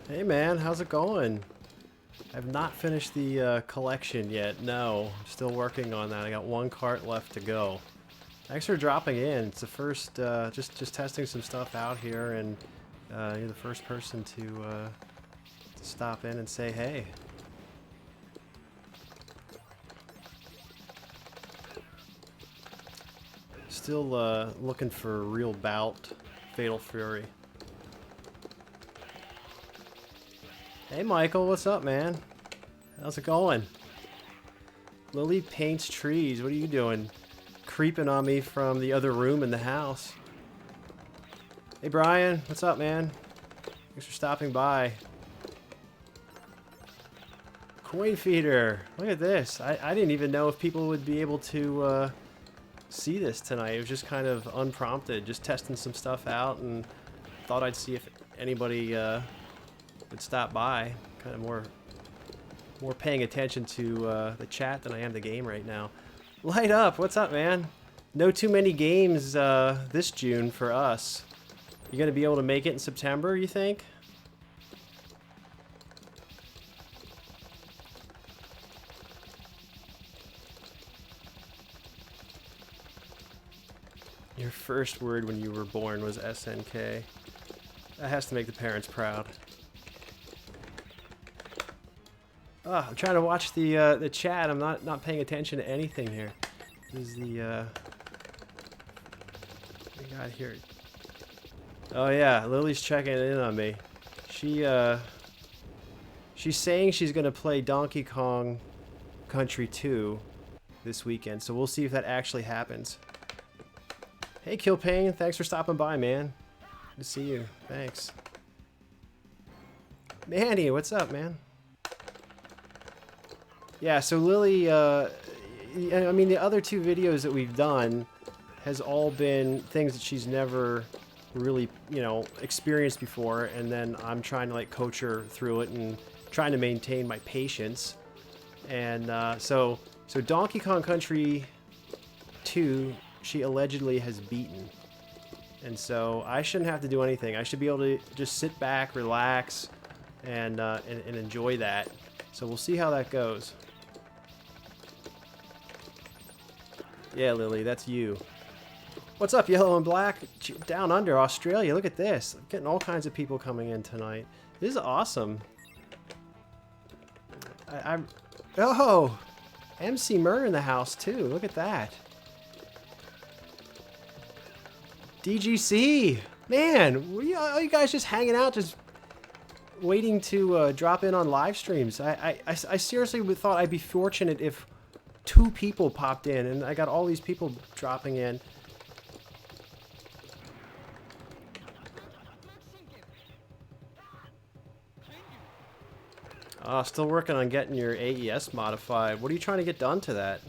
Hey man, how's it going? I've not finished the collection yet. No, I'm still working on that. I got one cart left to go. Thanks for dropping in. It's the first, just testing some stuff out here, and you're the first person to stop in and say hey. Still looking for a real bout, Fatal Fury. Hey Michael, what's up, man? How's it going? Lily paints trees. What are you doing? Creeping on me from the other room in the house. Hey Brian, what's up, man? Thanks for stopping by. Coin feeder. Look at this. I didn't even know if people would be able to see this tonight. It was just kind of unprompted, just testing some stuff out, and thought I'd see if anybody would stop by. Kind of more paying attention to the chat than I am the game right now. Light up, what's up, man? No too many games this June for us. You gonna be able to make it in September, you think? Your first word when you were born was SNK. That has to make the parents proud. Oh, I'm trying to watch the chat. I'm not paying attention to anything here. This is the we got here. Oh yeah, Lily's checking in on me. She's saying she's gonna play Donkey Kong Country 2 this weekend, so we'll see if that actually happens. Hey Killpain, thanks for stopping by, man. Good to see you. Thanks. Manny, what's up, man? Yeah, so Lily, I mean, the other two videos that we've done has all been things that she's never really, experienced before, and then I'm trying to, like, coach her through it and trying to maintain my patience. And so Donkey Kong Country 2, she allegedly has beaten. And so I shouldn't have to do anything. I should be able to just sit back, relax, and enjoy that. So we'll see how that goes. Yeah, Lily, that's you. What's up, Yellow and Black? Down under, Australia. Look at this. I'm getting all kinds of people coming in tonight. This is awesome. Oh! MC Murder in the house, too. Look at that. DGC! Man, are you guys just hanging out, just waiting to drop in on live streams? I seriously thought I'd be fortunate if 2 people popped in, and I got all these people dropping in. Still working on getting your AES modified. What are you trying to get done to that?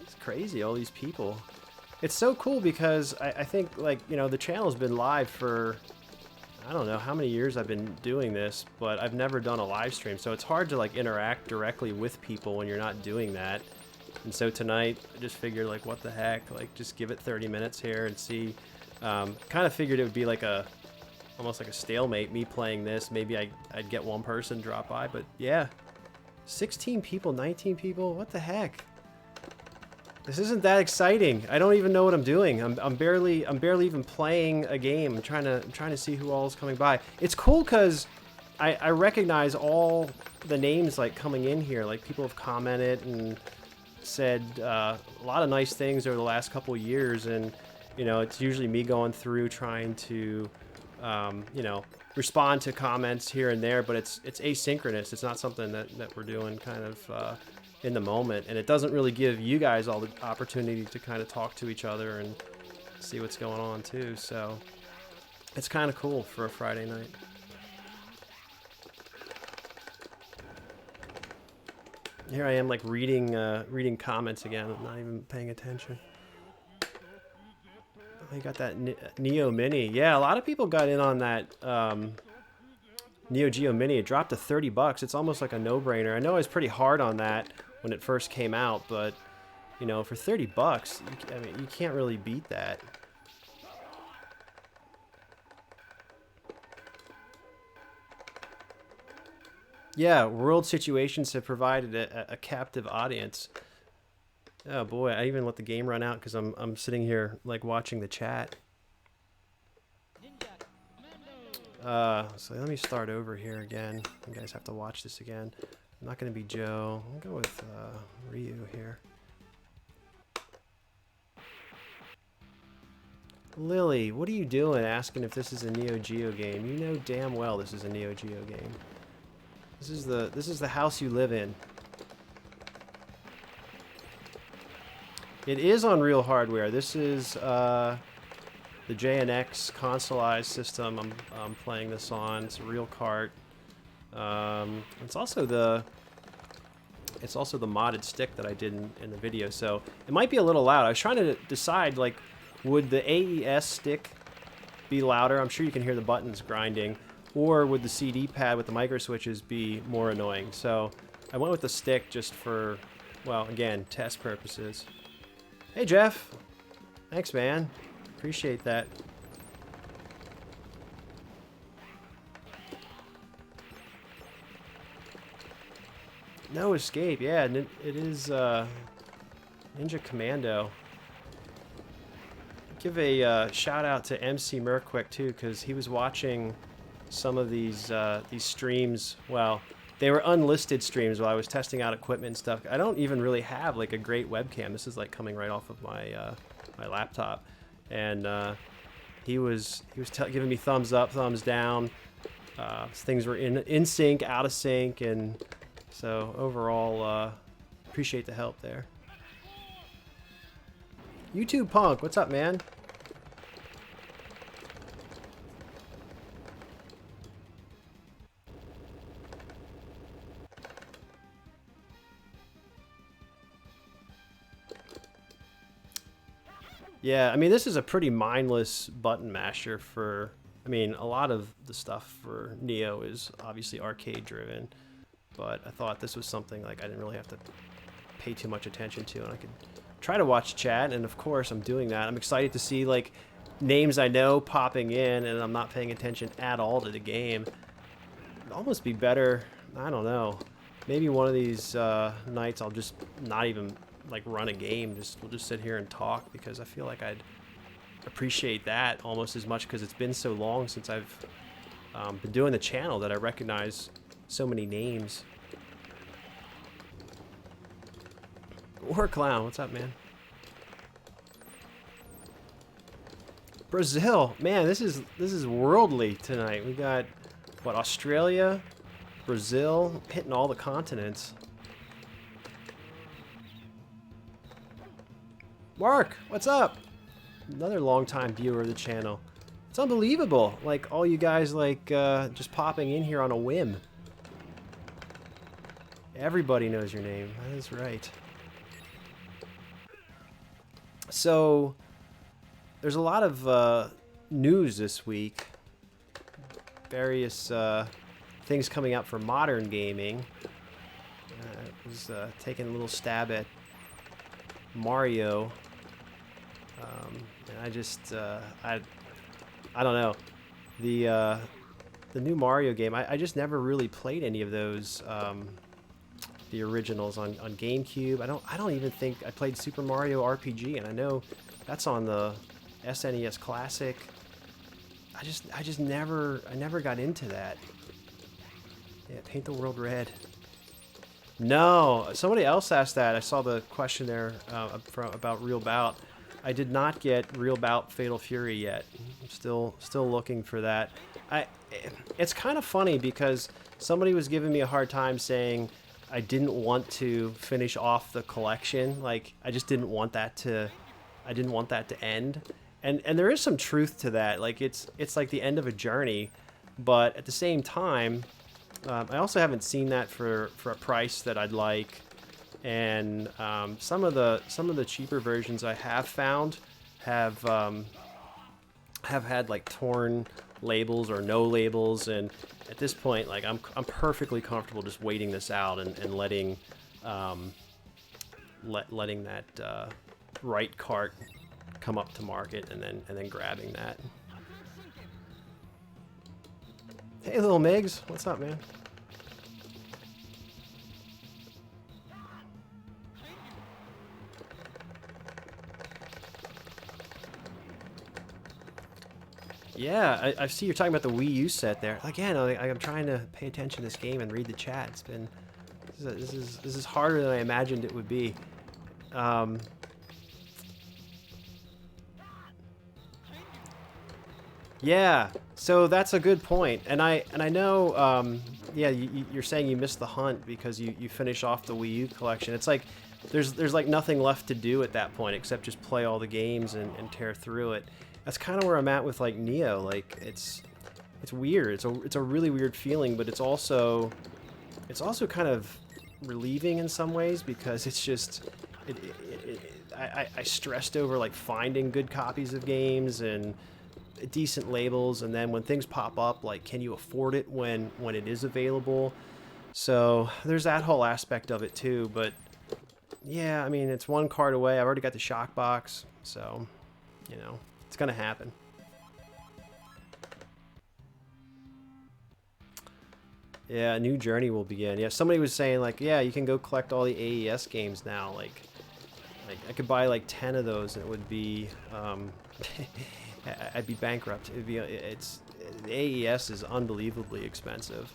It's crazy, all these people. It's so cool because I think, like, the channel's been live for, I don't know how many years I've been doing this, but I've never done a live stream, so it's hard to, like, interact directly with people when you're not doing that. And so tonight, I just figured, like, what the heck, like, just give it 30 minutes here and see. Kind of figured it would be like almost like a stalemate, me playing this. Maybe I'd get one person drop by, but yeah. 16 people, 19 people, what the heck? This isn't that exciting. I don't even know what I'm doing. I'm barely even playing a game. I'm trying to see who all is coming by. It's cool because I recognize all the names, like, coming in here. Like, people have commented and said a lot of nice things over the last couple of years, and it's usually me going through trying to respond to comments here and there, but it's asynchronous. It's not something that we're doing kind of in the moment, and it doesn't really give you guys all the opportunity to kind of talk to each other and see what's going on too. So it's kind of cool for a Friday night. Here I am, like, reading comments again. I'm not even paying attention. Oh, you got that Neo Mini. Yeah, a lot of people got in on that Neo Geo Mini. It dropped to $30. It's almost like a no-brainer. I know I was pretty hard on that when it first came out, but you know, for 30 bucks, I mean, you can't really beat that. Yeah, World Situations have provided a captive audience. Oh boy, I even let the game run out because I'm sitting here like watching the chat. So let me start over here again. You guys have to watch this again. I'm not going to be Joe. I'll go with Ryu here. Lily, what are you doing asking if this is a Neo Geo game? You know damn well this is a Neo Geo game. This is the house you live in. It is on real hardware. This is the JNX consoleized system I'm playing this on. It's a real cart. It's also the modded stick that I did in the video, so it might be a little loud. I was trying to decide, like, would the AES stick be louder? I'm sure you can hear the buttons grinding. Or would the CD pad with the micro switches be more annoying? So I went with the stick just for, well, again, test purposes. Hey, Jeff. Thanks, man. Appreciate that. No Escape. Yeah, it is Ninja Commando. Give a shout out to MC Merquick too, because he was watching some of these streams. Well, they were unlisted streams while I was testing out equipment and stuff. I don't even really have like a great webcam. This is like coming right off of my my laptop, and he was giving me thumbs up, thumbs down. Things were in sync, out of sync, and so overall, appreciate the help there. YouTube Punk, what's up, man? Yeah, I mean, this is a pretty mindless button masher for, I mean, a lot of the stuff for Neo is obviously arcade driven, but I thought this was something like I didn't really have to pay too much attention to, and I could try to watch chat, and of course I'm doing that. I'm excited to see like names I know popping in, and I'm not paying attention at all to the game. It'd almost be better, I don't know, maybe one of these nights I'll just not even like run a game, we'll just sit here and talk, because I feel like I'd appreciate that almost as much, because it's been so long since I've been doing the channel that I recognize so many names. Or Clown, what's up, man? Brazil, man, this is worldly tonight. We got what, Australia, Brazil, hitting all the continents. Mark, what's up? Another longtime viewer of the channel. It's unbelievable, like all you guys like just popping in here on a whim. Everybody knows your name. That is right. So there's a lot of news this week. Various things coming out for modern gaming. I was taking a little stab at Mario. And I just I don't know, the new Mario game. I just never really played any of those the originals on GameCube. I don't even think I played Super Mario RPG, and I know that's on the SNES Classic. I just never got into that. Yeah, paint the world red. No, somebody else asked that. I saw the question there about Real Bout. I did not get Real Bout Fatal Fury yet. I'm still looking for that. It's kind of funny because somebody was giving me a hard time saying I didn't want to finish off the collection. Like, I just didn't want that to end. And there is some truth to that. Like, it's like the end of a journey, but at the same time, I also haven't seen that for a price that I'd like. And some of the cheaper versions I have found have had like torn labels or no labels, and at this point, like I'm perfectly comfortable just waiting this out and letting letting that right cart come up to market and then grabbing that. Hey, little Migs, what's up, man? Yeah, I see you're talking about the Wii U set there. Again, I'm trying to pay attention to this game and read the chat. It's been this is harder than I imagined it would be. Yeah, so that's a good point, and I know. Yeah, you're saying you missed the hunt because you finish off the Wii U collection. It's like there's like nothing left to do at that point except just play all the games and tear through it. That's kind of where I'm at with like Neo. Like it's weird. It's a really weird feeling, but it's also kind of relieving in some ways because it's just I stressed over like finding good copies of games and decent labels, and then when things pop up, like can you afford it when it is available? So there's that whole aspect of it too. But yeah, I mean, it's one card away. I've already got the shock box, so you know it's gonna happen. Yeah, a new journey will begin. Yeah, somebody was saying like, yeah, you can go collect all the AES games now. Like I could buy like 10 of those and it would be I'd be bankrupt. The AES is unbelievably expensive.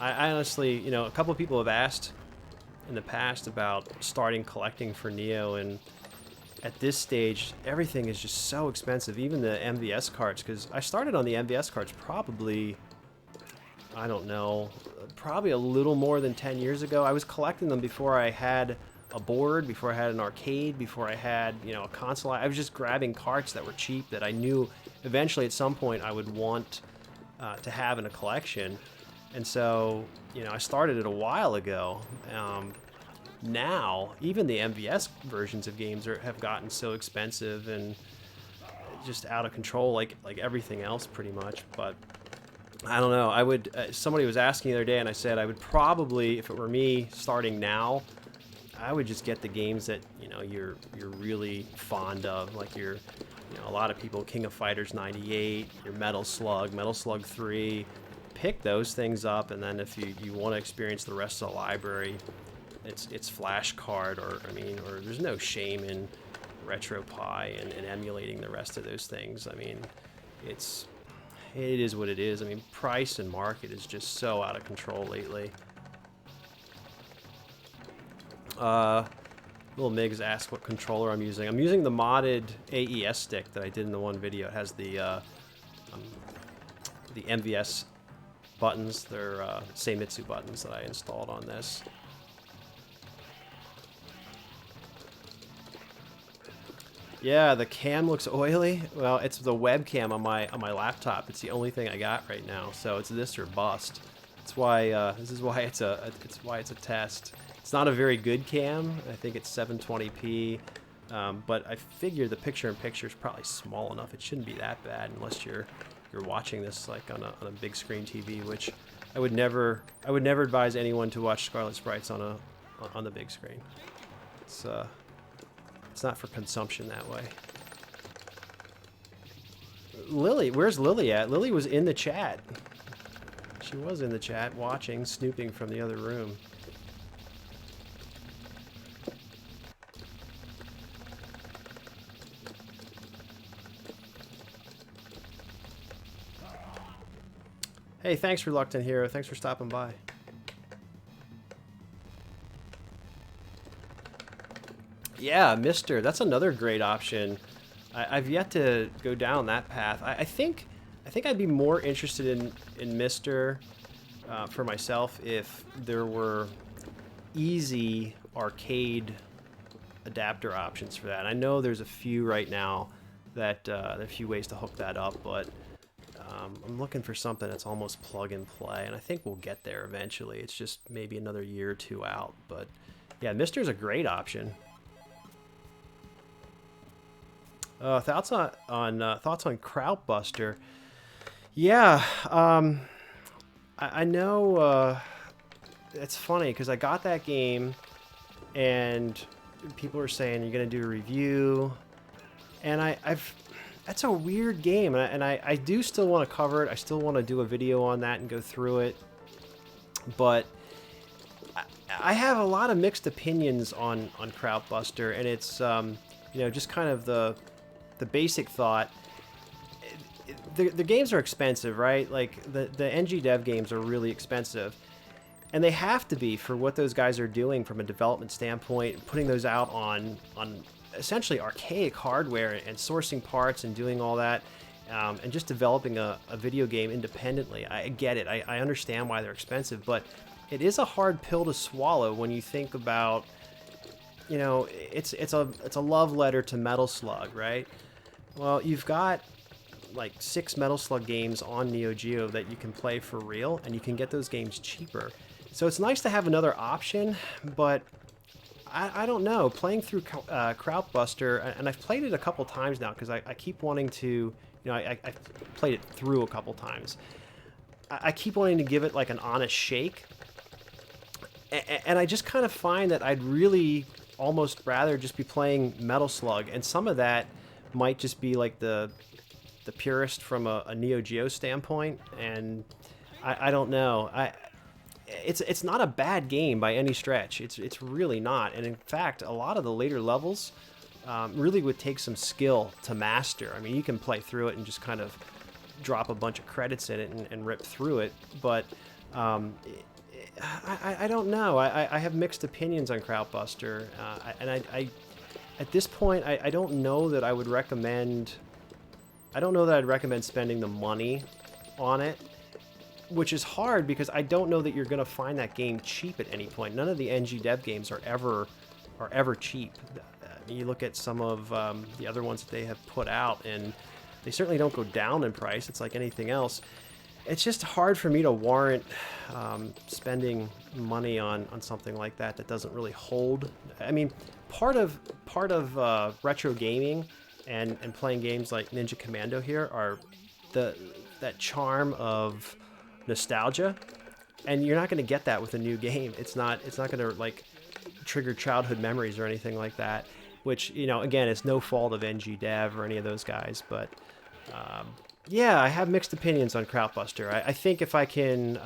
I honestly, you know, a couple of people have asked in the past about starting collecting for Neo, and at this stage, everything is just so expensive. Even the MVS cards, because I started on the MVS cards probably, I don't know, probably a little more than 10 years ago. I was collecting them before I had a board, before I had an arcade, before I had, you know, a console. I was just grabbing carts that were cheap that I knew eventually at some point I would want to have in a collection. And so, you know, I started it a while ago. Now, even the MVS versions of games have gotten so expensive and just out of control, like everything else pretty much. But I don't know. I would. Somebody was asking the other day, and I said I would probably, if it were me starting now, I would just get the games that you know you're really fond of, like you know, a lot of people, King of Fighters 98, your Metal Slug 3. Pick those things up, and then if you want to experience the rest of the library, it's flashcard, or there's no shame in RetroPie and emulating the rest of those things. I mean, it is what it is. I mean, price and market is just so out of control lately. Little Migs asked what controller I'm using. I'm using the modded AES stick that I did in the one video. It has the MVS buttons. They're Seimitsu buttons that I installed on this. Yeah, the cam looks oily. Well, it's the webcam on my laptop. It's the only thing I got right now. So it's this or bust. That's why this is why it's a test. It's not a very good cam. I think it's 720p, but I figure the picture-in-picture is probably small enough. It shouldn't be that bad unless you're watching this like on a big screen TV, which I would never advise anyone to watch ScarletSprites on the big screen. It's not for consumption that way. Lily, where's Lily at? Lily was in the chat. She was in the chat watching, snooping from the other room. Hey, thanks, Reluctant Hero. Thanks for stopping by. Yeah, Mister. That's another great option. I've yet to go down that path. I think I'd be more interested in Mister for myself if there were easy arcade adapter options for that. And I know there's a few right now that there are a few ways to hook that up, but I'm looking for something that's almost plug and play, and I think we'll get there eventually. It's just maybe another year or two out, but yeah, Mister's a great option. Thoughts on Krautbuster? Yeah, I know. It's funny because I got that game and people are saying you're gonna do a review, and that's a weird game, and I do still want to cover it. I still want to do a video on that and go through it, but I have a lot of mixed opinions on Krautbuster, and it's you know, just kind of the basic thought. The games are expensive, right? Like the NG Dev games are really expensive, and they have to be for what those guys are doing from a development standpoint, putting those out on essentially archaic hardware and sourcing parts and doing all that, and just developing a video game independently. I get it. I understand why they're expensive, but it is a hard pill to swallow when you think about, you know, it's a love letter to Metal Slug, right? Well, you've got like 6 Metal Slug games on Neo Geo that you can play for real, and you can get those games cheaper. So it's nice to have another option, but I don't know. Playing through Krautbuster, and I've played it a couple times now because I keep wanting to, you know, I've played it through a couple times. I keep wanting to give it like an honest shake, and I just kind of find that I'd really almost rather just be playing Metal Slug, and some of that might just be like the purist from a Neo Geo standpoint, and I don't know. It's not a bad game by any stretch. It's really not, and in fact, a lot of the later levels really would take some skill to master. I mean, you can play through it and just kind of drop a bunch of credits in it and rip through it, but I don't know. I have mixed opinions on Krautbuster, and I at this point I don't know that I would recommend. I don't know that I'd recommend spending the money on it, which is hard because I don't know that you're going to find that game cheap at any point. None of the NG Dev games are ever cheap. You look at some of the other ones that they have put out, and they certainly don't go down in price. It's like anything else. It's just hard for me to warrant spending money on something like that doesn't really hold. I mean, part of retro gaming and playing games like Ninja Commando here are that charm of nostalgia, and you're not going to get that with a new game. It's not going to like trigger childhood memories or anything like that, which, you know, again, it's no fault of NG Dev or any of those guys, but yeah, I have mixed opinions on Krautbuster. I think if I can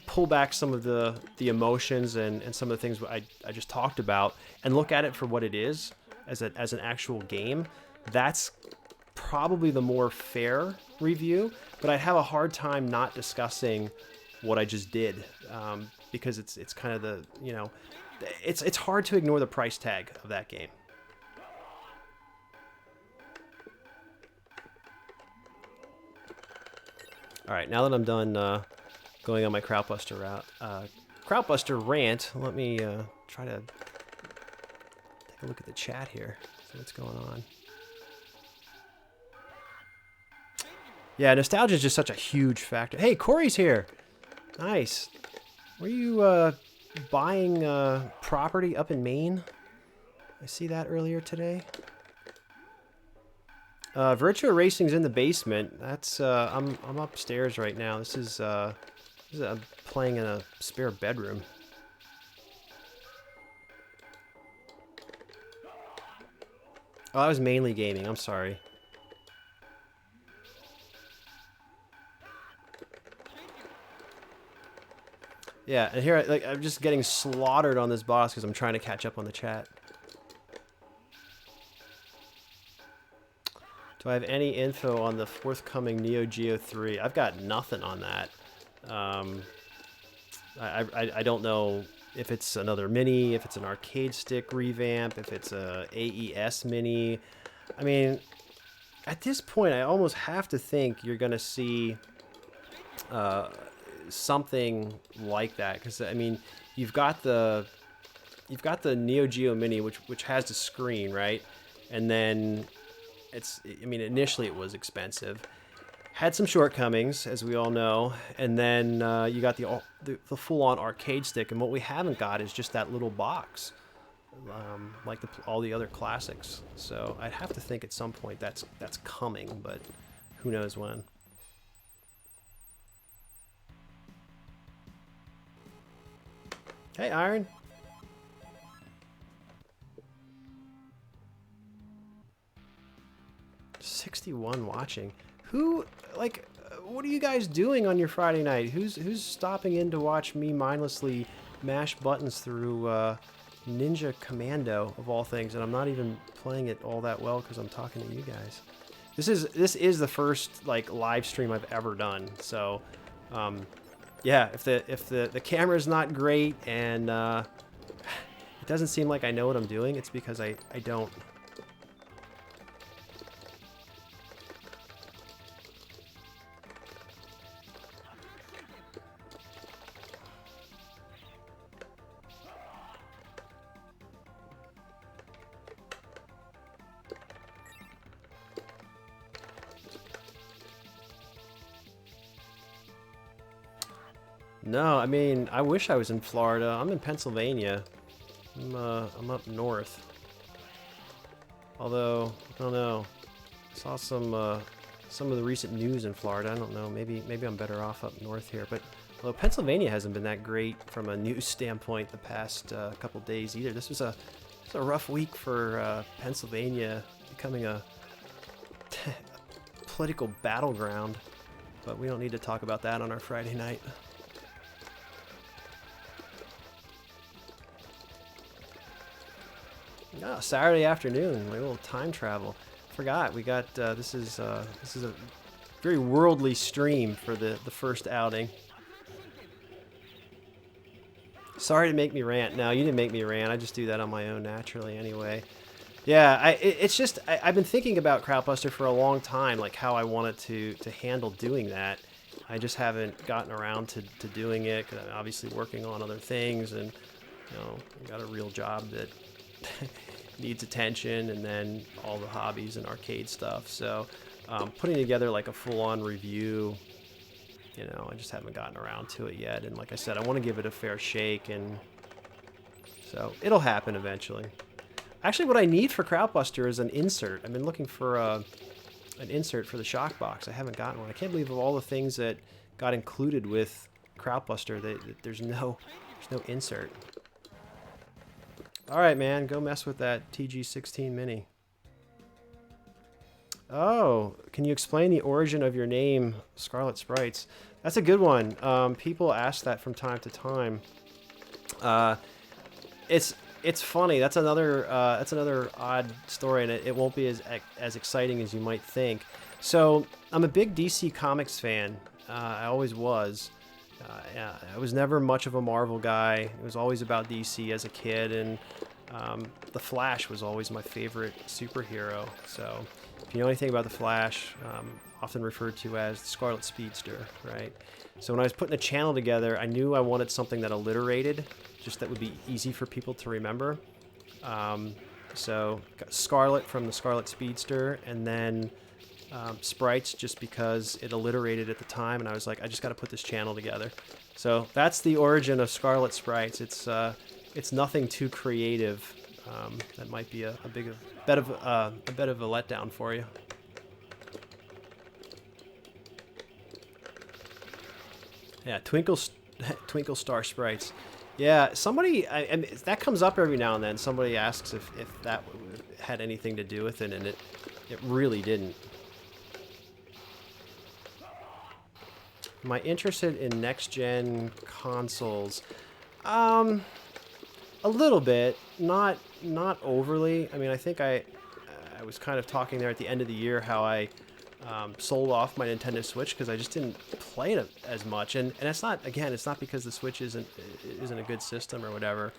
pull back some of the emotions and some of the things I just talked about and look at it for what it is as an actual game, that's probably the more fair review. But I'd have a hard time not discussing what I just did, because it's kind of the, you know, it's hard to ignore the price tag of that game. All right, now that I'm done going on my Krautbuster rant, let me try to take a look at the chat here, see what's going on. Yeah, nostalgia is just such a huge factor. Hey, Corey's here. Nice. Were you buying property up in Maine? I see that earlier today. Virtua Racing's in the basement. That's I'm upstairs right now. This is I'm playing in a spare bedroom. Oh, I was mainly gaming. I'm sorry. Yeah, and here I'm just getting slaughtered on this boss because I'm trying to catch up on the chat. Do I have any info on the forthcoming Neo Geo 3? I've got nothing on that. I don't know if it's another mini, if it's an arcade stick revamp, if it's a AES mini. I mean, at this point, I almost have to think you're going to see something like that, because I mean, you've got the Neo Geo Mini, which has the screen, right? And then I mean, initially it was expensive, had some shortcomings, as we all know, and then you got the full-on arcade stick, and what we haven't got is just that little box, like all the other classics. So I'd have to think at some point that's coming, but who knows when. Hey, Iron. 61 watching. Who, like, what are you guys doing on your Friday night? Who's stopping in to watch me mindlessly mash buttons through Ninja Commando of all things? And I'm not even playing it all that well because I'm talking to you guys. This is the first like live stream I've ever done. So, yeah, if the camera's not great and it doesn't seem like I know what I'm doing, it's because I don't. No, I mean, I wish I was in Florida. I'm in Pennsylvania. I'm up north. Although, I don't know. I saw some of the recent news in Florida. I don't know. Maybe I'm better off up north here. But although Pennsylvania hasn't been that great from a news standpoint the past couple days either. This was a rough week for Pennsylvania becoming a political battleground. But we don't need to talk about that on our Friday night. Oh, Saturday afternoon, like a little time travel. Forgot we got this is a very worldly stream for the first outing. Sorry to make me rant. No, you didn't make me rant. I just do that on my own naturally anyway. Yeah, it's just I've been thinking about Crowdbuster for a long time, like how I wanted to handle doing that. I just haven't gotten around to doing it because I'm obviously working on other things, and you know, I got a real job that needs attention, and then all the hobbies and arcade stuff. So putting together like a full-on review, you know, I just haven't gotten around to it yet. And like I said, I want to give it a fair shake, and so it'll happen eventually. Actually, what I need for Crowdbuster is an insert. I've been looking for an insert for the shock box. I haven't gotten one. I can't believe of all the things that got included with Crowdbuster that there's no insert. All right, man, go mess with that TG16 Mini. Oh, can you explain the origin of your name, ScarletSprites? That's a good one. People ask that from time to time. It's funny. That's another odd story, and it won't be as exciting as you might think. So I'm a big DC Comics fan. I always was. I was never much of a Marvel guy. It was always about DC as a kid, and the Flash was always my favorite superhero. So if you know anything about the Flash, often referred to as the Scarlet Speedster, right? So when I was putting the channel together, I knew I wanted something that alliterated, just that would be easy for people to remember. So got Scarlet from the Scarlet Speedster, and then Sprites, just because it alliterated at the time, and I was like, I just got to put this channel together. So that's the origin of ScarletSprites. It's nothing too creative. That might be a bit of a letdown for you. Yeah, Twinkle Star Sprites. Yeah, somebody, and that comes up every now and then. Somebody asks if that had anything to do with it, and it really didn't. Am I interested in next-gen consoles? A little bit, not overly. I mean, I think I was kind of talking there at the end of the year how I sold off my Nintendo Switch because I just didn't play it as much, and it's not because the Switch isn't a good system or whatever.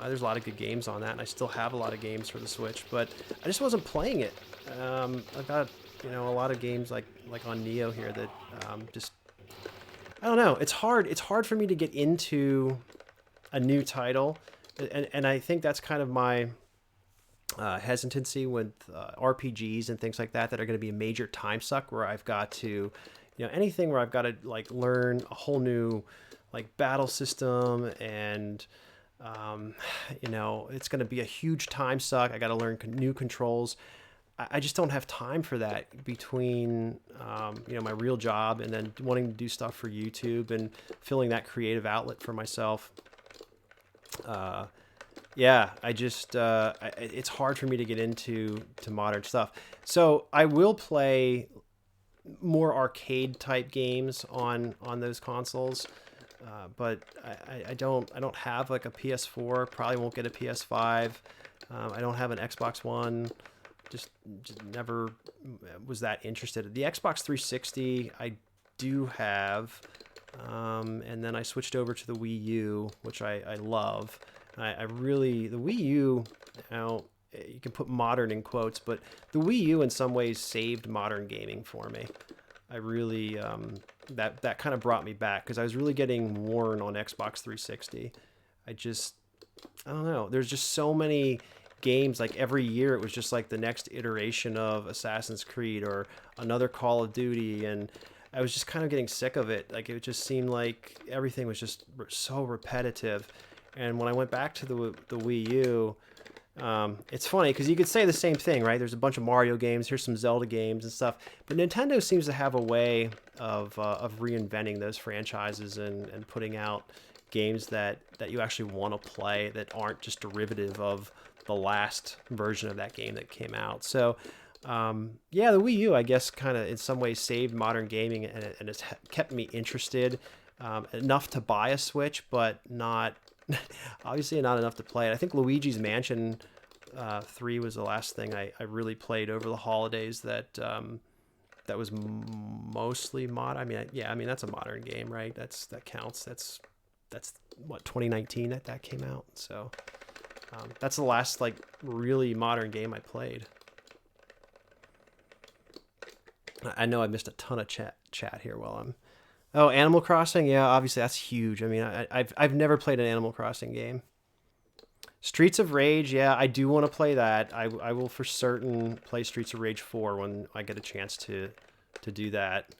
There's a lot of good games on that, and I still have a lot of games for the Switch, but I just wasn't playing it. I've got a lot of games like on Neo here that just, I don't know. It's hard for me to get into a new title, and I think that's kind of my hesitancy with RPGs and things like that are going to be a major time suck, where I've got to, anything where I've got to like learn a whole new like battle system, and it's going to be a huge time suck. I got to learn new controls. I just don't have time for that between, my real job and then wanting to do stuff for YouTube and filling that creative outlet for myself. Yeah, it's hard for me to get into modern stuff. So I will play more arcade type games on those consoles, but I don't have like a PS4. Probably won't get a PS5. I don't have an Xbox One. Just never was that interested. The Xbox 360 I do have, and then I switched over to the Wii U, which I love. I really the Wii U. Now you can put modern in quotes, but the Wii U in some ways saved modern gaming for me. I really that kind of brought me back because I was really getting worn on Xbox 360. I just I don't know. There's just so many games. Like every year, it was just like the next iteration of Assassin's Creed or another Call of Duty, and I was just kind of getting sick of it. Like it just seemed like everything was just so repetitive. And when I went back to the Wii U, it's funny because you could say the same thing, right? There's a bunch of Mario games, here's some Zelda games and stuff, but Nintendo seems to have a way of reinventing those franchises and putting out games that you actually want to play that aren't just derivative of the last version of that game that came out. So, yeah, the Wii U, I guess, kind of in some ways saved modern gaming and it's kept me interested enough to buy a Switch, but not obviously not enough to play it. I think Luigi's Mansion 3 was the last thing I really played over the holidays that was mostly mod. I mean, yeah, I mean that's a modern game, right? That counts. That's what 2019 that came out. So that's the last like really modern game I played. I know I missed a ton of chat here while I'm. Oh, Animal Crossing, yeah, obviously that's huge. I mean, I've never played an Animal Crossing game. Streets of Rage, yeah, I do want to play that. I will for certain play Streets of Rage 4 when I get a chance to do that.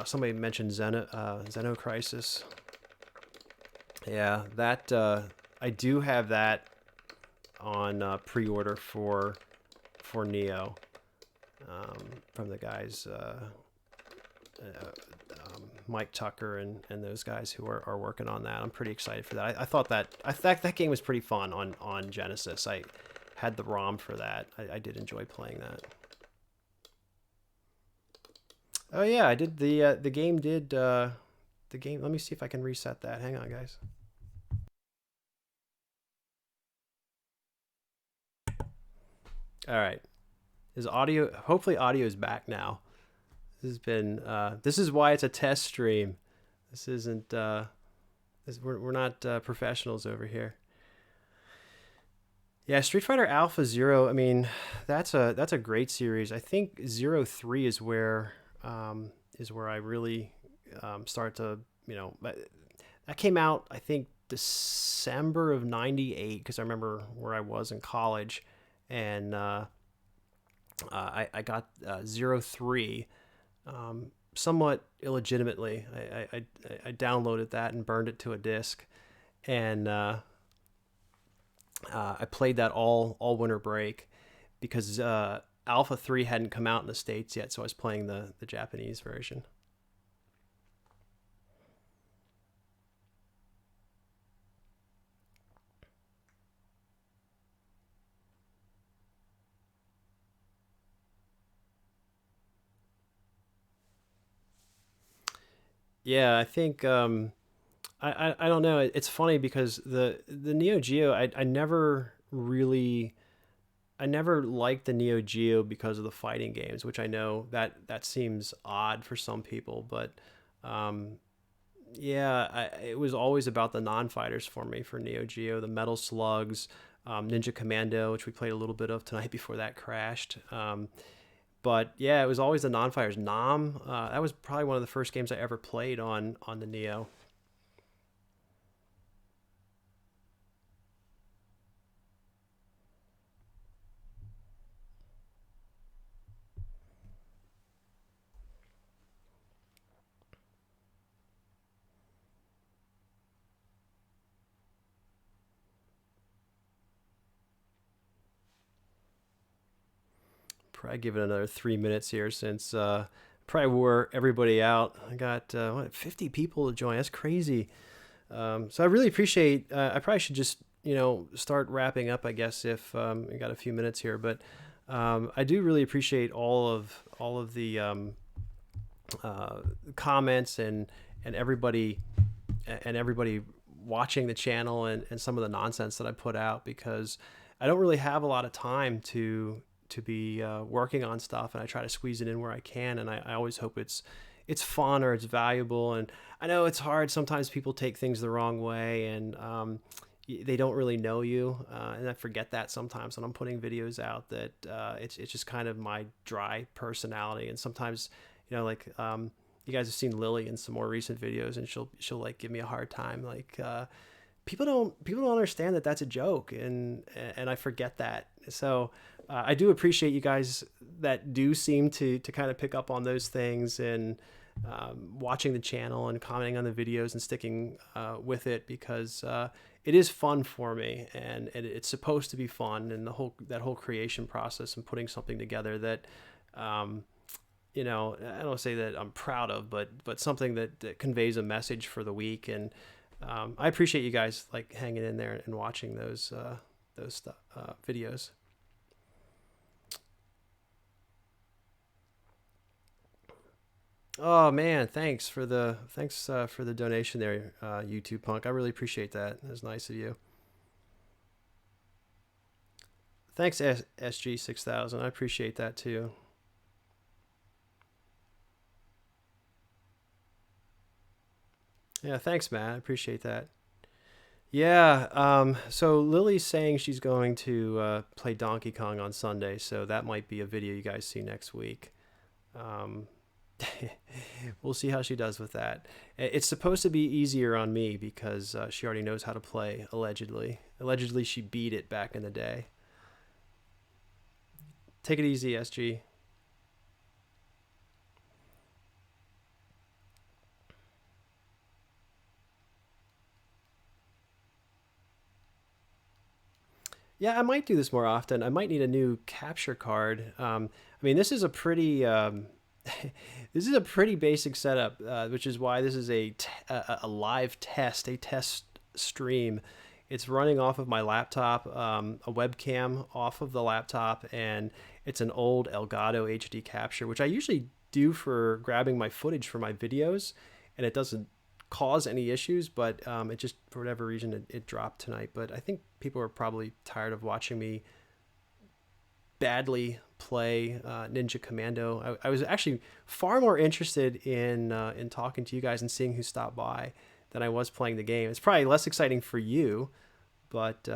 Somebody mentioned Xeno Crisis. Yeah, that I do have that on pre-order for Neo from the guys Mike Tucker and those guys who are working on that. I'm pretty excited for that. I thought that game was pretty fun on Genesis. I had the ROM for that. I did enjoy playing that. Oh yeah, I did the game did the game. Let me see if I can reset that. Hang on, guys. All right. Is audio? Hopefully, audio is back now. This has been. This is why it's a test stream. This isn't. We're not professionals over here. Yeah, Street Fighter Alpha Zero. I mean, that's a great series. I think Zero Three is where I really start to that came out. I think December of '98 because I remember where I was in college, and I got Zero Three somewhat illegitimately. I downloaded that and burned it to a disk, and I played that all winter break because Alpha 3 hadn't come out in the States yet, so I was playing the Japanese version. Yeah, I think I don't know. It's funny because the Neo Geo I never really I never liked the Neo Geo because of the fighting games, which I know that seems odd for some people, but um, yeah, it was always about the non-fighters for me for Neo Geo, the Metal Slugs, Ninja Commando, which we played a little bit of tonight before that crashed. But yeah, it was always the non-fighters. Nam, that was probably one of the first games I ever played on the Neo. Probably give it another 3 minutes here since Probably wore everybody out. I got what, 50 people to join. That's crazy. So I really appreciate. I probably should just start wrapping up, I guess, if we got a few minutes here. But I do really appreciate all of the comments and everybody watching the channel and some of the nonsense that I put out, because I don't really have a lot of time to be working on stuff, and I try to squeeze it in where I can, and I always hope it's fun or it's valuable. And I know it's hard. Sometimes people take things the wrong way, and they don't really know you, and I forget that sometimes when I'm putting videos out, that it's just kind of my dry personality. And sometimes, like you guys have seen Lily in some more recent videos, and she'll like give me a hard time. Like people don't understand that that's a joke, and I forget that. So I do appreciate you guys that do seem to kind of pick up on those things, and watching the channel and commenting on the videos and sticking with it, because it is fun for me, and it's supposed to be fun, and that whole creation process and putting something together that I don't say that I'm proud of, but something that conveys a message for the week. And I appreciate you guys like hanging in there and watching those videos. Oh man, thanks for the donation there, YouTube Punk. I really appreciate that. That was nice of you. Thanks, SG6000. I appreciate that too. Yeah, thanks, Matt. I appreciate that. Yeah, so Lily's saying she's going to play Donkey Kong on Sunday, so that might be a video you guys see next week. Um, we'll see how she does with that. It's supposed to be easier on me because she already knows how to play, allegedly. Allegedly, she beat it back in the day. Take it easy, SG. Yeah, I might do this more often. I might need a new capture card. I mean, this is a pretty this is a pretty basic setup, which is why this is a live test, a test stream. It's running off of my laptop, a webcam off of the laptop, and it's an old Elgato HD capture, which I usually do for grabbing my footage for my videos, and it doesn't cause any issues, but it just, for whatever reason, it dropped tonight. But I think people are probably tired of watching me badly play Ninja Commando. I was actually far more interested in talking to you guys and seeing who stopped by than I was playing the game. It's probably less exciting for you, but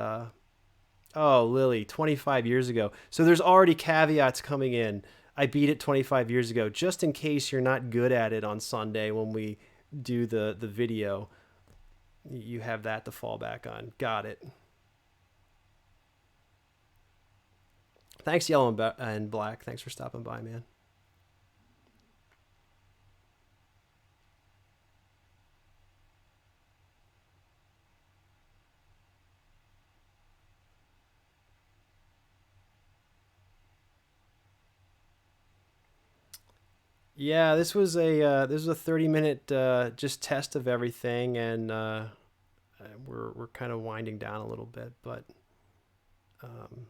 oh, Lily, 25 years ago. So there's already caveats coming in. I beat it 25 years ago, just in case you're not good at it on Sunday when we do the video. You have that to fall back on. Got it. Thanks, Yellow and Black. Thanks for stopping by, man. Yeah, this was a 30-minute just test of everything, and we're kind of winding down a little bit, but um,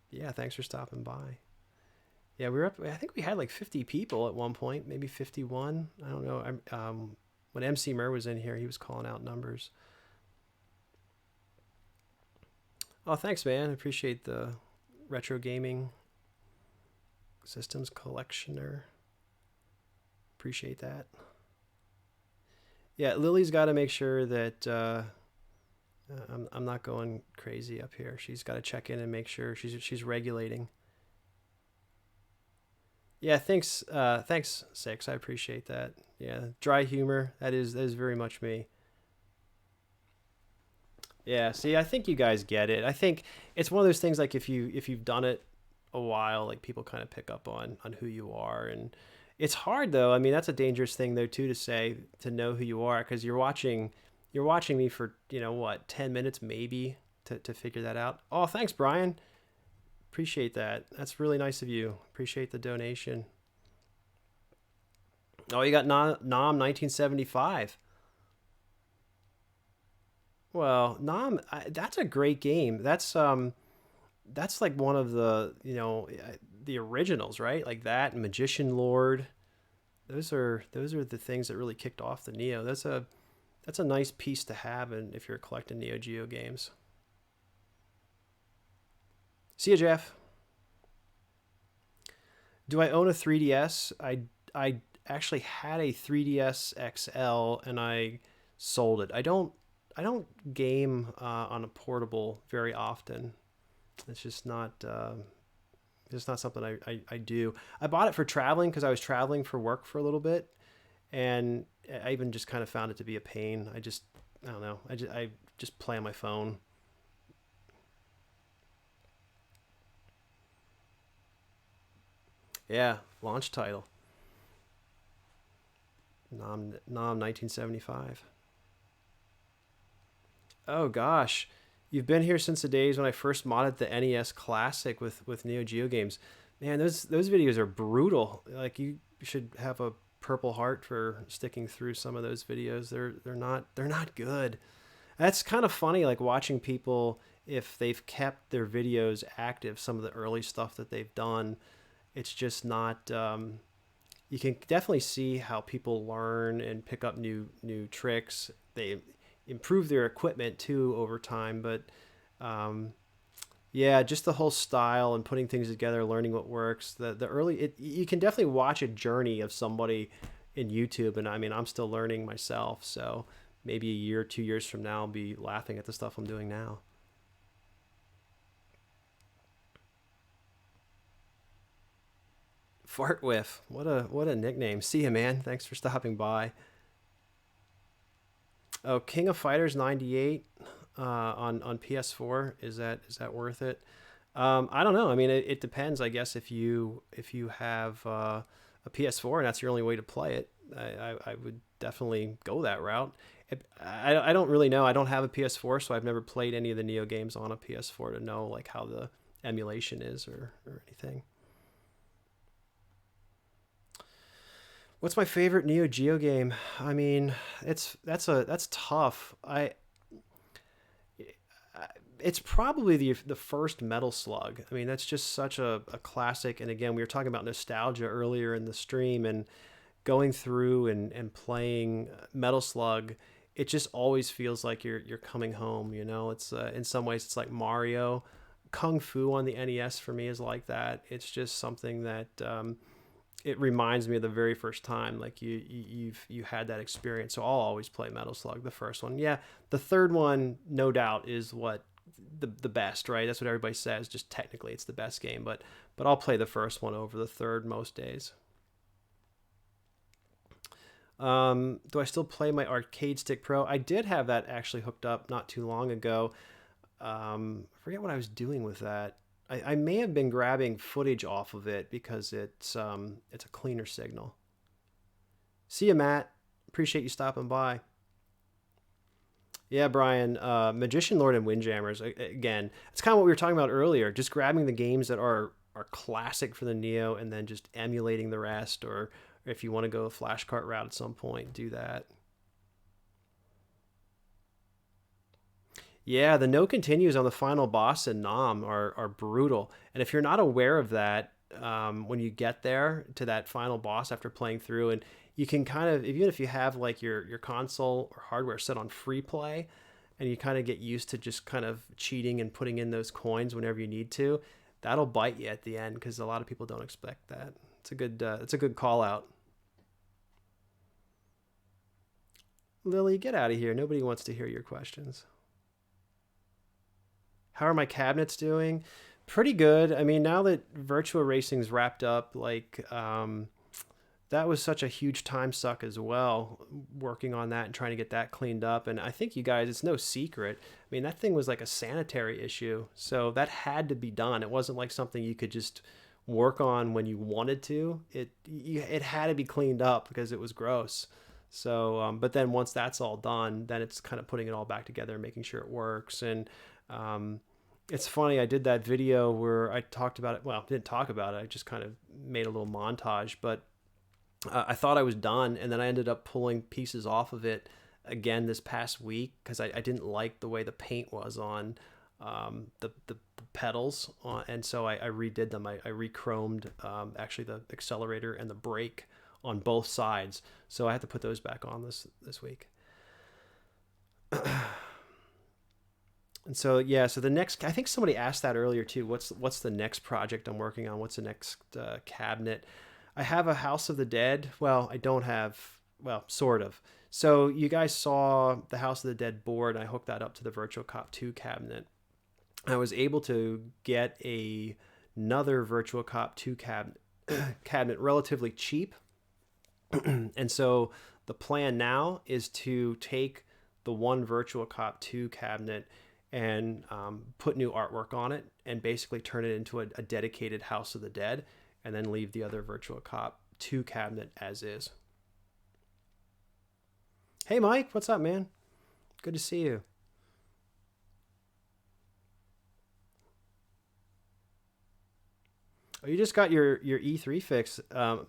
yeah, thanks for stopping by. Yeah, we were up. I think we had like 50 people at one point, maybe 51. I don't know. When MC Mur was in here, he was calling out numbers. Oh, thanks, man. I appreciate the retro gaming systems collectioner. Appreciate that. Yeah, Lily's got to make sure that I'm not going crazy up here. She's got to check in and make sure she's regulating. Yeah, thanks, Six. I appreciate that. Yeah, dry humor. That is very much me. Yeah, see, I think you guys get it. I think it's one of those things, like if you've done it a while, like people kind of pick up on who you are. And it's hard though. I mean, that's a dangerous thing though too, to say, to know who you are, because you're watching me for, what, 10 minutes maybe to figure that out. Oh, thanks, Brian. Appreciate that. That's really nice of you. Appreciate the donation. Oh, you got Nom 1975. Well, Nom, that's a great game. That's like one of the, the originals, right? Like that and Magician Lord. Those are the things that really kicked off the Neo. That's a nice piece to have, and if you're collecting Neo Geo games. See ya, Jeff. Do I own a 3DS? I actually had a 3DS XL and I sold it. I don't game on a portable very often. It's just not something I do. I bought it for traveling because I was traveling for work for a little bit, and I even just kind of found it to be a pain. I don't know. I just play on my phone. Yeah, launch title. Nom 1975. Oh gosh, you've been here since the days when I first modded the NES Classic with Neo Geo games. Man, those videos are brutal. Like you should have a Purple Heart for sticking through some of those videos. They're not good. That's kind of funny, like watching people if they've kept their videos active. Some of the early stuff that they've done, it's just not. You can definitely see how people learn and pick up new tricks. They improve their equipment too over time, but um, yeah, just the whole style and putting things together, learning what works. The early you can definitely watch a journey of somebody in YouTube, and I mean I'm still learning myself, so maybe a year, 2 years from now, I'll be laughing at the stuff I'm doing now. Fart whiff, what a nickname. See you, man. Thanks for stopping by. Oh, King of Fighters '98 on PS4. Is that worth it? I don't know. I mean, it depends. I guess if you have a PS4 and that's your only way to play it, I would definitely go that route. I don't really know. I don't have a PS4, so I've never played any of the Neo games on a PS4 to know like how the emulation is or anything. What's my favorite Neo Geo game? I mean, that's tough. It's probably the first Metal Slug. I mean, that's just such a classic. And again, we were talking about nostalgia earlier in the stream, and going through and playing Metal Slug, it just always feels like you're coming home. It's in some ways it's like Mario. Kung Fu on the NES for me is like that. It's just something that it reminds me of the very first time like you had that experience. So I'll always play Metal Slug, the first one. Yeah, the third one no doubt is what the best, right? That's what everybody says. Just technically it's the best game, but I'll play the first one over the third most days. Do I still play my Arcade Stick Pro? I did have that actually hooked up not too long ago. I forget what I was doing with that. I may have been grabbing footage off of it because it's a cleaner signal. See you, Matt. Appreciate you stopping by. Yeah, Brian. Magician Lord and Windjammers. Again, it's kind of what we were talking about earlier. Just grabbing the games that are classic for the Neo and then just emulating the rest, or if you want to go a flashcart route at some point, do that. Yeah, the no continues on the final boss and Nom are brutal. And if you're not aware of that, when you get there to that final boss after playing through, and you can kind of, even if you have like your console or hardware set on free play, and you kind of get used to just kind of cheating and putting in those coins whenever you need to, that'll bite you at the end because a lot of people don't expect that. It's a good call out. Lily, get out of here. Nobody wants to hear your questions. How are my cabinets doing? Pretty good. I mean, now that Virtua Racing's wrapped up, like that was such a huge time suck as well, working on that and trying to get that cleaned up. And I think you guys, it's no secret. I mean, that thing was like a sanitary issue, so that had to be done. It wasn't like something you could just work on when you wanted to. It had to be cleaned up because it was gross. So, but then once that's all done, then it's kind of putting it all back together and making sure it works. And um, it's funny, I did that video where I talked about it. Well, I didn't talk about it. I just kind of made a little montage. But I thought I was done, and then I ended up pulling pieces off of it again this past week because I didn't like the way the paint was on the pedals, and so I redid them. I re-chromed actually the accelerator and the brake on both sides, so I had to put those back on this week. And so yeah, so the next, I think somebody asked that earlier too. What's the next project I'm working on? What's the next cabinet? I have a House of the Dead. Well, I don't have. Well, sort of. So you guys saw the House of the Dead board. I hooked that up to the Virtual Cop 2 cabinet. I was able to get another Virtual Cop 2 cabinet relatively cheap. And so the plan now is to take the one Virtual Cop 2 cabinet and put new artwork on it and basically turn it into a dedicated House of the Dead, and then leave the other Virtual Cop 2 cabinet as is. Hey Mike, what's up, man? Good to see you. Oh, you just got your E3 fix. I'm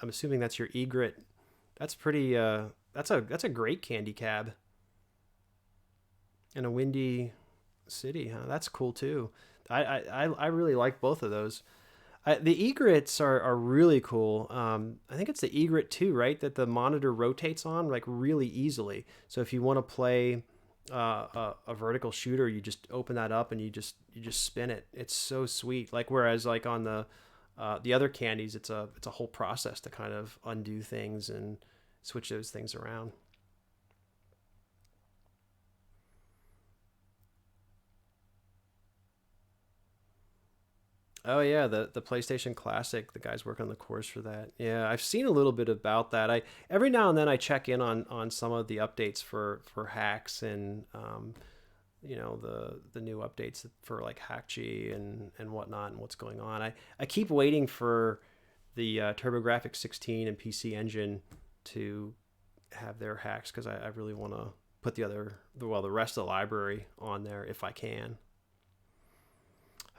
assuming that's your egret. That's pretty. That's a great candy cab in a windy city, huh? That's cool too. I really like both of those. The egrets are really cool. I think it's the egret 2, right? That the monitor rotates on like really easily. So if you want to play a vertical shooter, you just open that up and you just spin it. It's so sweet. Like whereas like on the other candies, it's a whole process to kind of undo things and switch those things around. Oh yeah, the PlayStation Classic. The guys working on the course for that. Yeah, I've seen a little bit about that. I every now and then I check in on some of the updates for hacks and the new updates for like HackG and whatnot and what's going on. I keep waiting for the TurboGrafx 16 and PC Engine to have their hacks because I really want to put the rest of the library on there if I can.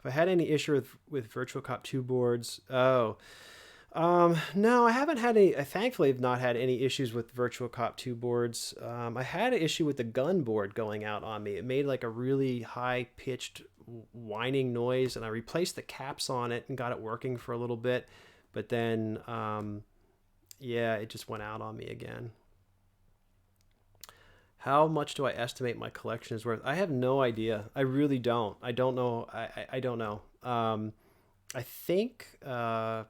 Have I had any issue with Virtual Cop 2 boards? Oh, no, I haven't had any. I thankfully have not had any issues with Virtual Cop 2 boards. I had an issue with the gun board going out on me. It made like a really high pitched whining noise, and I replaced the caps on it and got it working for a little bit, but then yeah, it just went out on me again. How much do I estimate my collection is worth? I have no idea. I really don't. I don't know. I don't know. I think, yeah,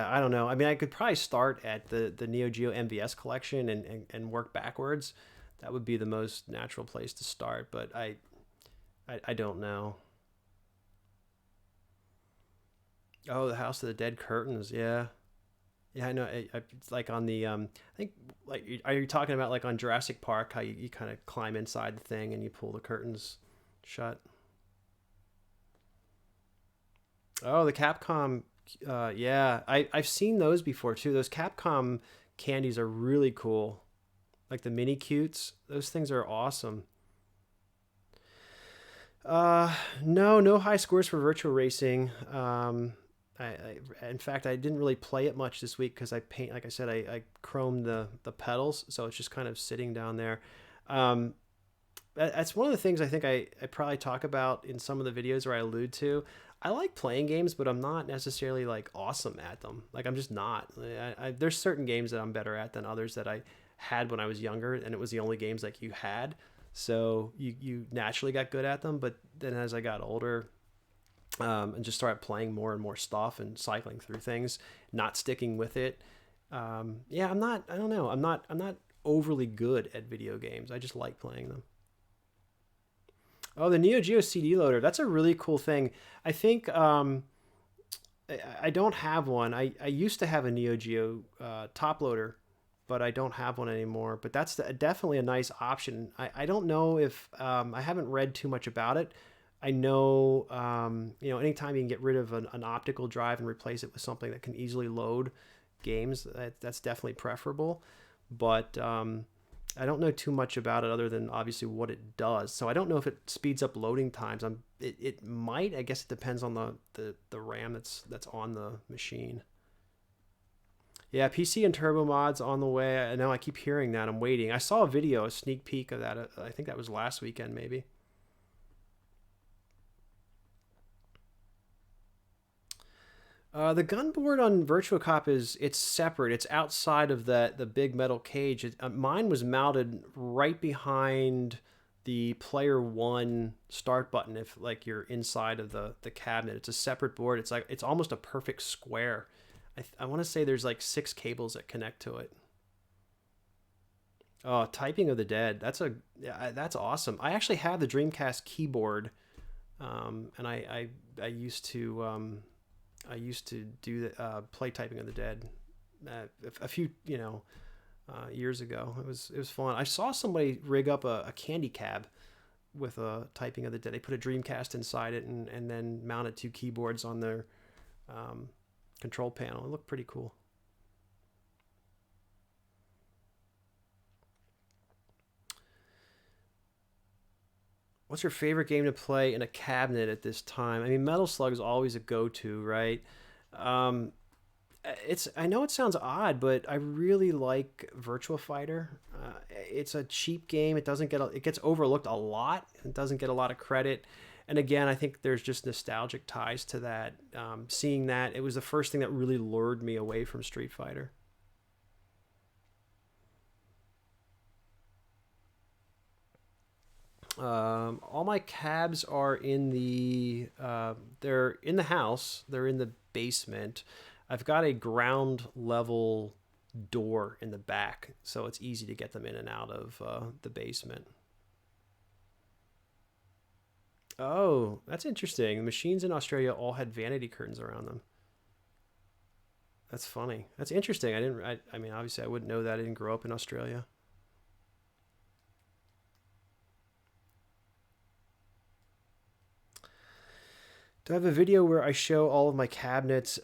I don't know. I mean, I could probably start at the Neo Geo MVS collection and work backwards. That would be the most natural place to start, but I don't know. Oh, the House of the Dead curtains. Yeah. Yeah, I know. It's like on the I think like are you talking about like on Jurassic Park how you kind of climb inside the thing and you pull the curtains shut? Oh, the Capcom. Yeah, I've seen those before too. Those Capcom candies are really cool. Like the mini cutes. Those things are awesome. No, no high scores for virtual racing. In fact, I didn't really play it much this week because like I said, I chromed the pedals, so it's just kind of sitting down there. Um, that's one of the things I think I probably talk about in some of the videos where I allude to. I like playing games, but I'm not necessarily like awesome at them. Like I'm just not. There's certain games that I'm better at than others that I had when I was younger, and it was the only games like you had. So you naturally got good at them, but then as I got older, and just started playing more and more stuff and cycling through things, not sticking with it. Yeah, I'm not. I don't know. I'm not overly good at video games. I just like playing them. Oh, the Neo Geo CD loader. That's a really cool thing. I think I don't have one. I used to have a Neo Geo top loader, but I don't have one anymore. But that's definitely a nice option. I don't know if I haven't read too much about it. I know, anytime you can get rid of an optical drive and replace it with something that can easily load games, that's definitely preferable. But I don't know too much about it other than obviously what it does. So I don't know if it speeds up loading times. It might. I guess it depends on the RAM that's on the machine. Yeah, PC and turbo mods on the way. I know I keep hearing that. I'm waiting. I saw a video, a sneak peek of that. I think that was last weekend, maybe. The gun board on Virtua Cop it's separate. It's outside of the big metal cage. Mine was mounted right behind the player one start button. If like you're inside of the cabinet, it's a separate board. It's almost a perfect square. I want to say there's like 6 cables that connect to it. Oh, Typing of the Dead. That's awesome. I actually have the Dreamcast keyboard, and I used to do play Typing of the Dead a few years ago. It was fun. I saw somebody rig up a candy cab with a Typing of the Dead. They put a Dreamcast inside it and then mounted 2 keyboards on their control panel. It looked pretty cool. What's your favorite game to play in a cabinet at this time? I mean, Metal Slug is always a go-to, right? Um, I know it sounds odd, but I really like Virtua Fighter. It's a cheap game. It gets overlooked a lot. It doesn't get a lot of credit. And again, I think there's just nostalgic ties to that. Seeing that, it was the first thing that really lured me away from Street Fighter. All my cabs are they're in the house. They're in the basement. I've got a ground level door in the back, so it's easy to get them in and out of the basement. Oh, that's interesting. The machines in Australia all had vanity curtains around them. That's funny. That's interesting. I mean, obviously, I wouldn't know that. I didn't grow up in Australia. Do I have a video where I show all of my cabinets?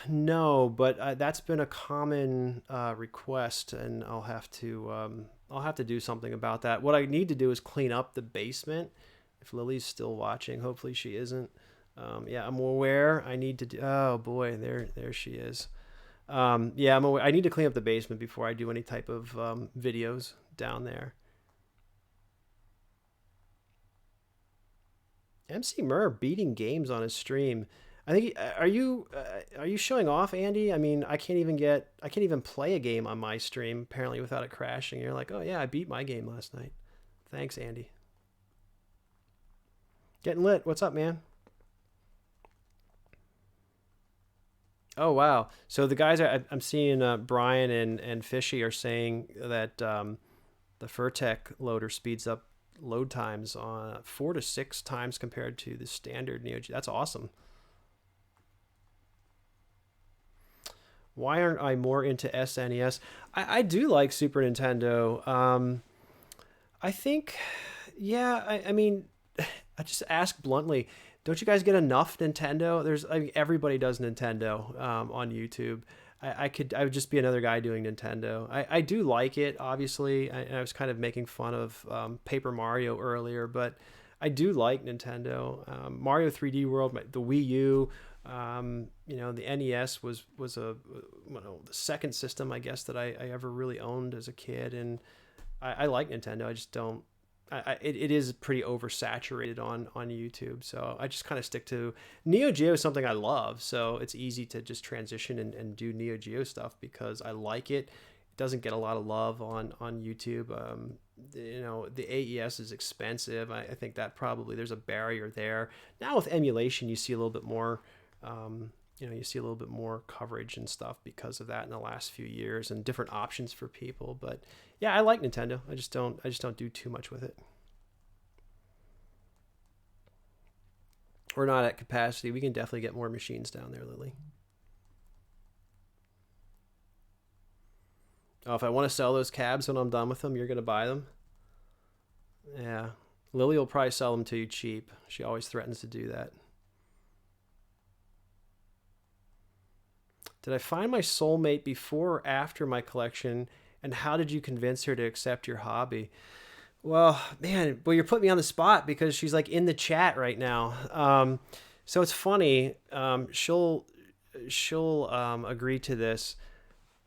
No, but that's been a common request, and I'll have to do something about that. What I need to do is clean up the basement. If Lily's still watching, hopefully she isn't. Yeah, I'm aware. I need to do. Oh boy, there she is. Yeah, I'm aware. I need to clean up the basement before I do any type of videos down there. MC Mur beating games on his stream. I think are you showing off, Andy? I mean, I can't even play a game on my stream apparently without it crashing. You're like, "Oh yeah, I beat my game last night." Thanks, Andy. Getting lit. What's up, man? Oh wow. So the guys I'm seeing Brian and Fishy are saying that the Furtek loader speeds up load times on 4 to 6 times compared to the standard Neo Geo. That's awesome. Why aren't I more into SNES? I do like Super Nintendo. I think, yeah, I mean, I just ask bluntly, don't you guys get enough Nintendo? Everybody does Nintendo on YouTube. I would just be another guy doing Nintendo. I do like it, obviously. I was kind of making fun of Paper Mario earlier, but I do like Nintendo. Mario 3D World, the Wii U, the NES was the second system, I guess, that I ever really owned as a kid. And I like Nintendo. I just don't. It is pretty oversaturated on YouTube, so I just kind of stick to Neo Geo is something I love, so it's easy to just transition and do Neo Geo stuff because I like it. It doesn't get a lot of love on YouTube. The AES is expensive. I think that probably there's a barrier there. Now with emulation, you see a little bit more. You see a little bit more coverage and stuff because of that in the last few years and different options for people. But yeah, I like Nintendo. I just don't do too much with it. We're not at capacity. We can definitely get more machines down there, Lily. Oh, if I want to sell those cabs when I'm done with them, you're going to buy them? Yeah. Lily will probably sell them to you cheap. She always threatens to do that. Did I find my soulmate before or after my collection? And how did you convince her to accept your hobby? Well, man, you're putting me on the spot because she's like in the chat right now. So it's funny. She'll agree to this.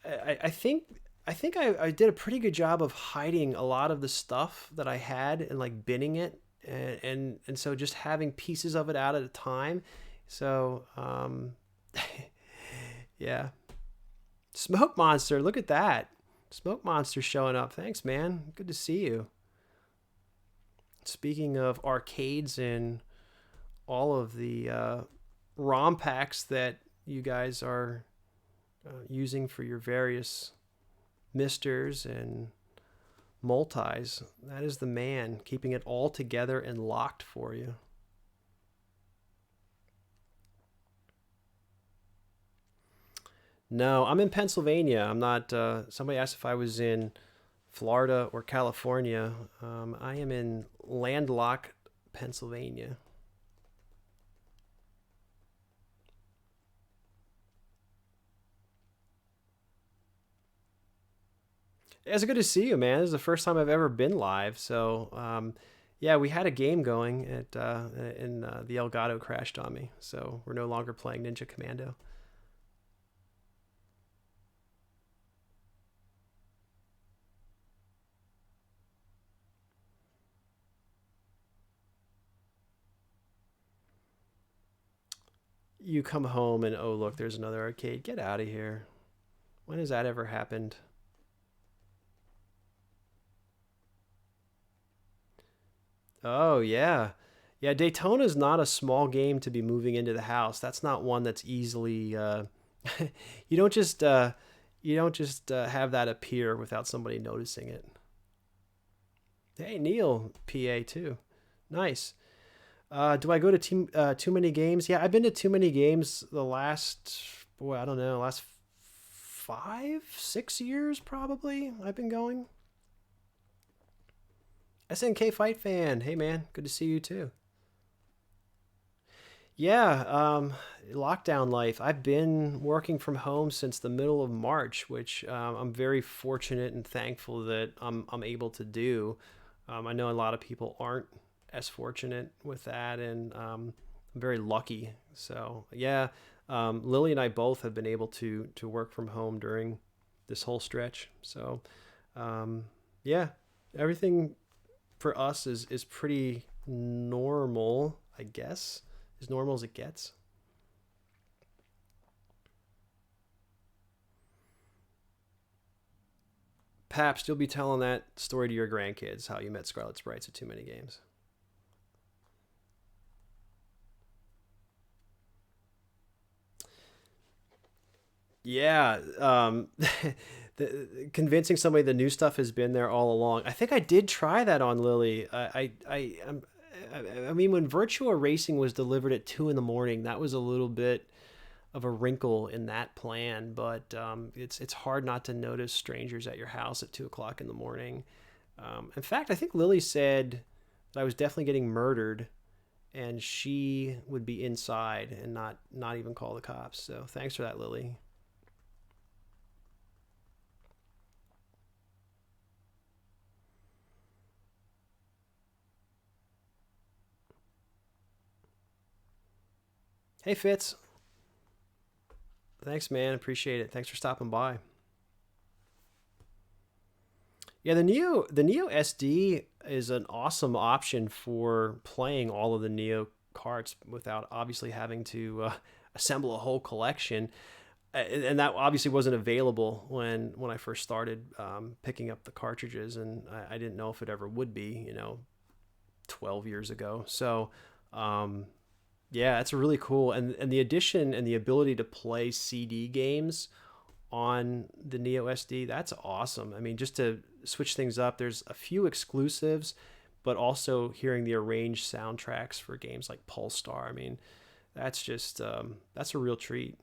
I did a pretty good job of hiding a lot of the stuff that I had and like binning it, and so just having pieces of it out at a time. So yeah, Smoke Monster, look at that. Smoke Monster showing up. Thanks, man. Good to see you. Speaking of arcades and all of the ROM packs that you guys are using for your various misters and multis, that is the man keeping it all together and locked for you. No, I'm in Pennsylvania. I'm not. Somebody asked if I was in Florida or California. I am in landlocked Pennsylvania. It's good to see you, man. This is the first time I've ever been live. So, yeah, we had a game going and the Elgato crashed on me. So we're no longer playing Ninja Commando. You come home and oh look, there's another arcade. Get out of here. When has that ever happened? Oh yeah. Yeah, Daytona's not a small game to be moving into the house. That's not one that's easily you don't just have that appear without somebody noticing it. Hey, Neil, PA too. Nice. Do I go to too many games? Yeah, I've been to too many games the last, boy, I don't know, last 5, 6 years probably. I've been going. SNK Fight Fan. Hey man, good to see you too. Yeah, lockdown life. I've been working from home since the middle of March, which I'm very fortunate and thankful that I'm able to do. I know a lot of people aren't as fortunate with that, and I'm very lucky. So yeah, Lily and I both have been able to work from home during this whole stretch. So yeah, everything for us is pretty normal, I guess, as normal as it gets. Paps, you'll be telling that story to your grandkids how you met Scarlet Sprites at too many games. Yeah, convincing somebody the new stuff has been there all along. I think I did try that on Lily. I mean, when Virtua Racing was delivered at 2 in the morning, that was a little bit of a wrinkle in that plan. But it's hard not to notice strangers at your house at 2 o'clock in the morning. In fact, I think Lily said that I was definitely getting murdered, and she would be inside and not even call the cops. So thanks for that, Lily. Hey Fitz, thanks man, appreciate it. Thanks for stopping by. Yeah, the Neo SD is an awesome option for playing all of the Neo carts without obviously having to assemble a whole collection. And that obviously wasn't available when I first started picking up the cartridges, and I didn't know if it ever would be, 12 years ago. So um, yeah, it's really cool, and the addition and the ability to play CD games on the Neo SD, that's awesome. I mean, just to switch things up, there's a few exclusives, but also hearing the arranged soundtracks for games like Pulstar. I mean, that's a real treat.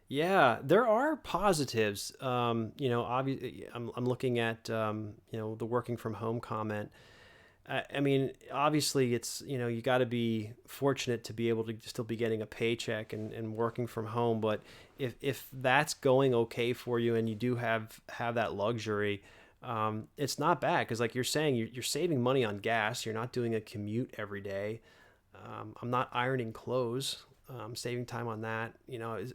Yeah, there are positives. Obviously, I'm looking at the working from home comment. I mean, obviously, it's you got to be fortunate to be able to still be getting a paycheck and working from home. But if that's going okay for you and you do have that luxury, it's not bad because like you're saying, you're saving money on gas. You're not doing a commute every day. I'm not ironing clothes. Saving time on that.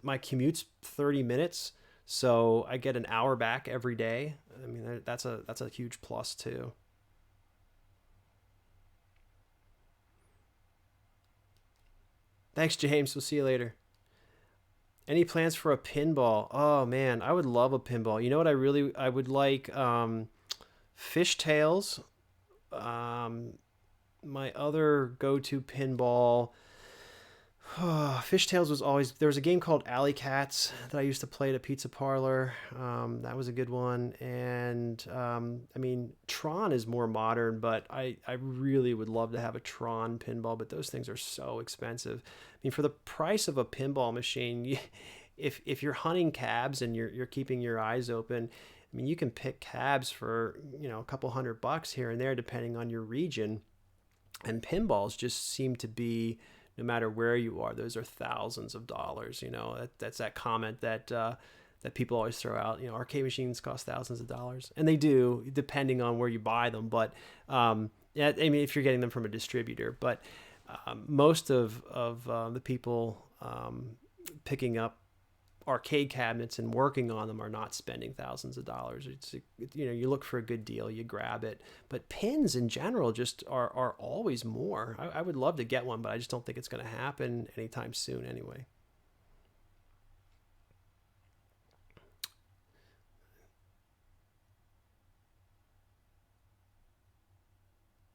My commute's 30 minutes, so I get an hour back every day. I mean, that's a huge plus too. Thanks, James. We'll see you later. Any plans for a pinball? Oh man, I would love a pinball. You know what I would like fishtails. Um, my other go-to pinball. Fishtails was always there was a game called Alley Cats that I used to play at a pizza parlor. That was a good one, and I mean Tron is more modern, but I really would love to have a Tron pinball, but those things are so expensive. I mean, for the price of a pinball machine, if you're hunting cabs and you're keeping your eyes open, I mean you can pick cabs for a couple $100 here and there depending on your region, and pinballs just seem to be no matter where you are, those are thousands of dollars. That's that comment that people always throw out. Arcade machines cost thousands of dollars, and they do, depending on where you buy them. But yeah, I mean, if you're getting them from a distributor, but most of the people picking up arcade cabinets and working on them are not spending thousands of dollars. You look for a good deal, you grab it. But pins in general just are always more. I would love to get one, but I just don't think it's going to happen anytime soon anyway.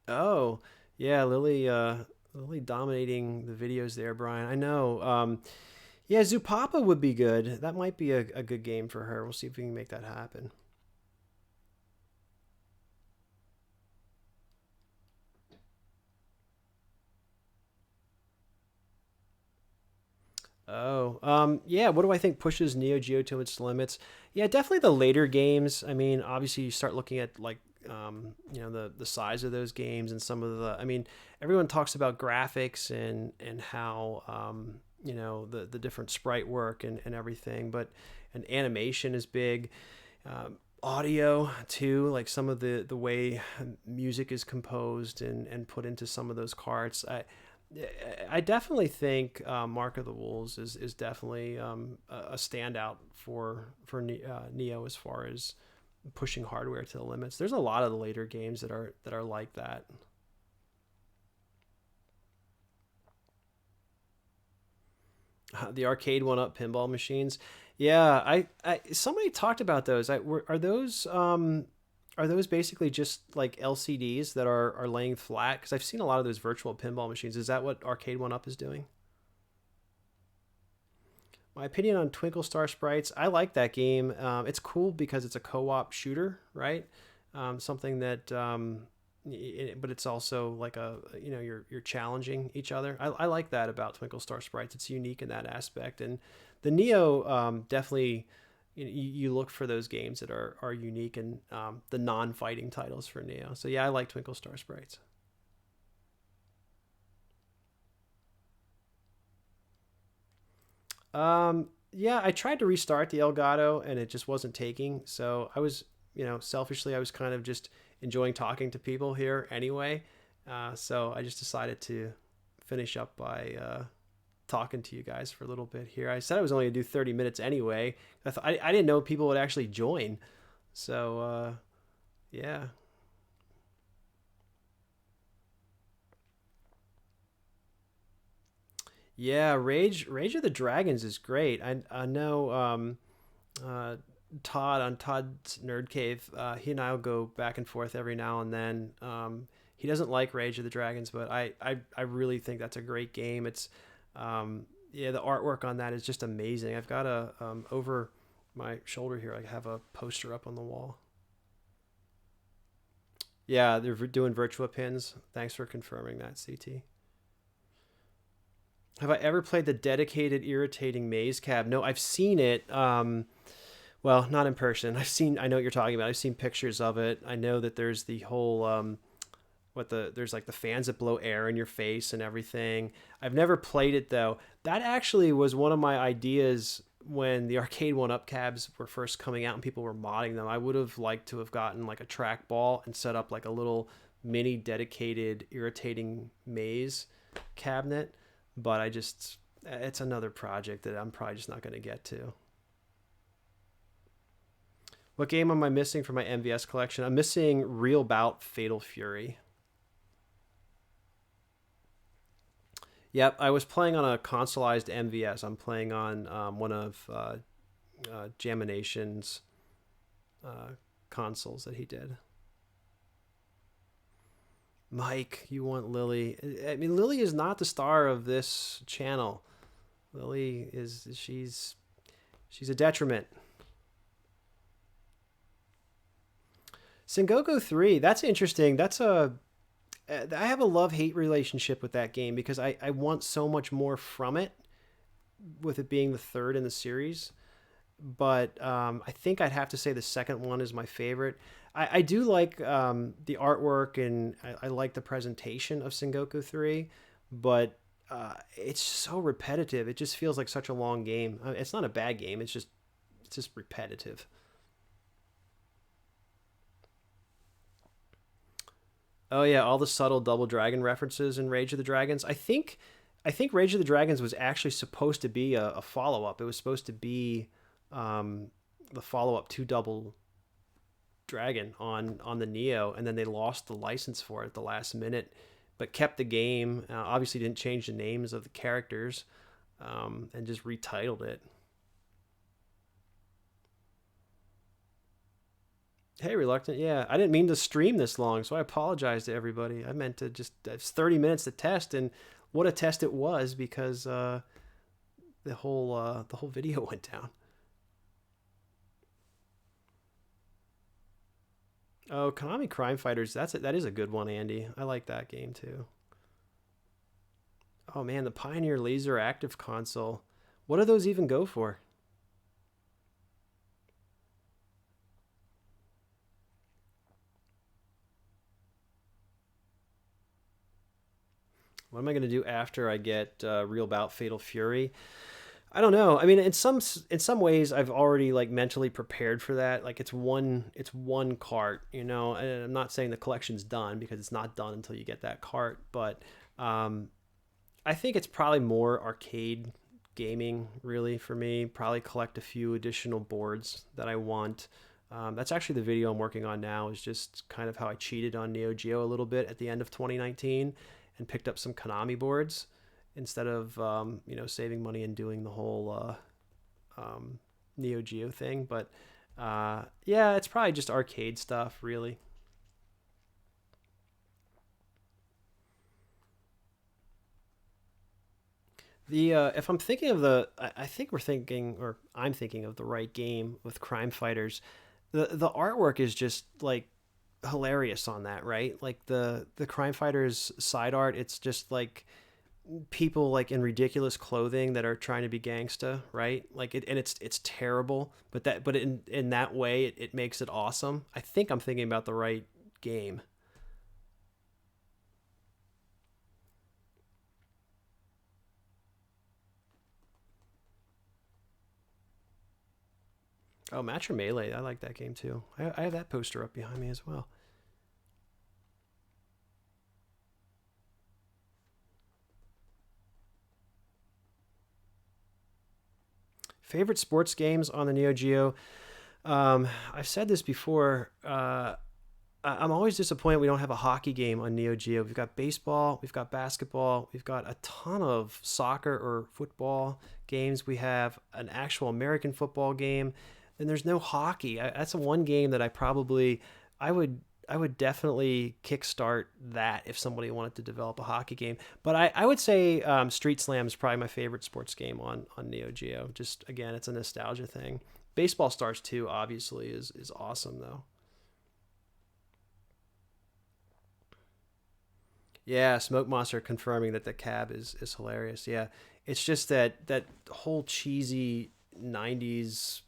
Oh, yeah, Lily dominating the videos there, Brian. I know. Yeah, Zupapa would be good. That might be a good game for her. We'll see if we can make that happen. Oh, yeah. What do I think pushes Neo Geo to its limits? Yeah, definitely the later games. I mean, obviously, you start looking at like, the size of those games and some of the. I mean, everyone talks about graphics and how the different sprite work and everything, but and animation is big. Audio too, like some of the way music is composed and put into some of those carts. I definitely think Mark of the Wolves is definitely a standout for Neo as far as pushing hardware to the limits. There's a lot of the later games that are like that. The arcade one up pinball machines. Yeah, I somebody talked about those. Are those basically just like LCDs that are laying flat? Because I've seen a lot of those virtual pinball machines. Is that what Arcade One Up is doing? My opinion on Twinkle Star Sprites. I like that game. It's cool because it's a co-op shooter, right? Something that, but it's also like you're challenging each other. I like that about Twinkle Star Sprites. It's unique in that aspect, and the Neo definitely. You look for those games that are unique and the non-fighting titles for Neo. So yeah, I like Twinkle Star Sprites. Yeah, I tried to restart the Elgato and it just wasn't taking. So I was, selfishly, I was kind of just enjoying talking to people here anyway. So I just decided to finish up by talking to you guys for a little bit here. I said I was only gonna do 30 minutes anyway. I didn't know people would actually join. So yeah. Yeah, Rage of the Dragons is great. I know uh, Todd on Todd's Nerd Cave. He and I'll go back and forth every now and then. He doesn't like Rage of the Dragons, but I really think that's a great game. It's yeah, the artwork on that is just amazing. I've got a over my shoulder here. I have a poster up on the wall. Yeah, they're doing Virtua pins. Thanks for confirming that, CT. Have I ever played the dedicated irritating maze cab? No, I've seen it. Well, not in person. I know what you're talking about. I've seen pictures of it. I know that there's the whole there's like the fans that blow air in your face and everything. I've never played it though. That actually was one of my ideas when the arcade one up cabs were first coming out and people were modding them. I would have liked to have gotten like a trackball and set up like a little mini dedicated irritating maze. cabinet, but it's another project that I'm probably just not going to get to. What game am I missing from my MVS collection? I'm missing Real Bout Fatal Fury. Yep, I was playing on a consoleized MVS. I'm playing on one of Jamination's consoles that he did. Mike, you want Lily? I mean, Lily is not the star of this channel. Lily is she's a detriment. Sengoku 3, that's interesting. I have a love-hate relationship with that game because I want so much more from it, with it being the third in the series. But I think I'd have to say the second one is my favorite. I do like the artwork, and I like the presentation of Sengoku 3, but it's so repetitive. It just feels like such a long game. It's not a bad game. It's just repetitive. Oh yeah, all the subtle Double Dragon references in Rage of the Dragons. I think Rage of the Dragons was actually supposed to be a follow up. It was supposed to be the follow up to Double Dragon on the Neo, and then they lost the license for it at the last minute, but kept the game. Obviously, didn't change the names of the characters, and just retitled it. Hey, Reluctant. Yeah, I didn't mean to stream this long, so I apologize to everybody. I meant to it's 30 minutes to test, and what a test it was, because the whole video went down. Oh, Konami Crime Fighters. That is a good one, Andy. I like that game too. Oh man, the Pioneer Laser Active Console. What do those even go for? What am I going to do after I get Real Bout Fatal Fury? I don't know. I mean, in some ways, I've already like mentally prepared for that. Like it's one cart, you know. And I'm not saying the collection's done, because it's not done until you get that cart. But um, I think it's probably more arcade gaming, really, for me. Probably collect a few additional boards that I want. That's actually the video I'm working on now. Is just kind of how I cheated on Neo Geo a little bit at the end of 2019, and picked up some Konami boards instead of saving money and doing the whole Neo Geo thing. But yeah, it's probably just arcade stuff, really. The if I'm thinking of I think we're thinking, or I'm thinking of the right game with Crime Fighters. The artwork is just like hilarious on that, right? Like the Crime Fighters side art, it's just like people like in ridiculous clothing that are trying to be gangsta, right? Like it, and it's terrible, but in that way it makes it awesome. I think I'm thinking about the right game. Oh, Match or Melee, I like that game too. I have that poster up behind me as well. Favorite sports games on the Neo Geo. I've said this before. I'm always disappointed we don't have a hockey game on Neo Geo. We've got baseball, we've got basketball, we've got a ton of soccer or football games. We have an actual American football game, and there's no hockey. That's the one game that I would I would definitely kickstart that if somebody wanted to develop a hockey game. But I would say Street Slam is probably my favorite sports game on Neo Geo. Just again, it's a nostalgia thing. Baseball Stars 2 obviously is awesome though. Yeah, Smoke Monster confirming that the cab is hilarious. Yeah, it's just that whole cheesy '90s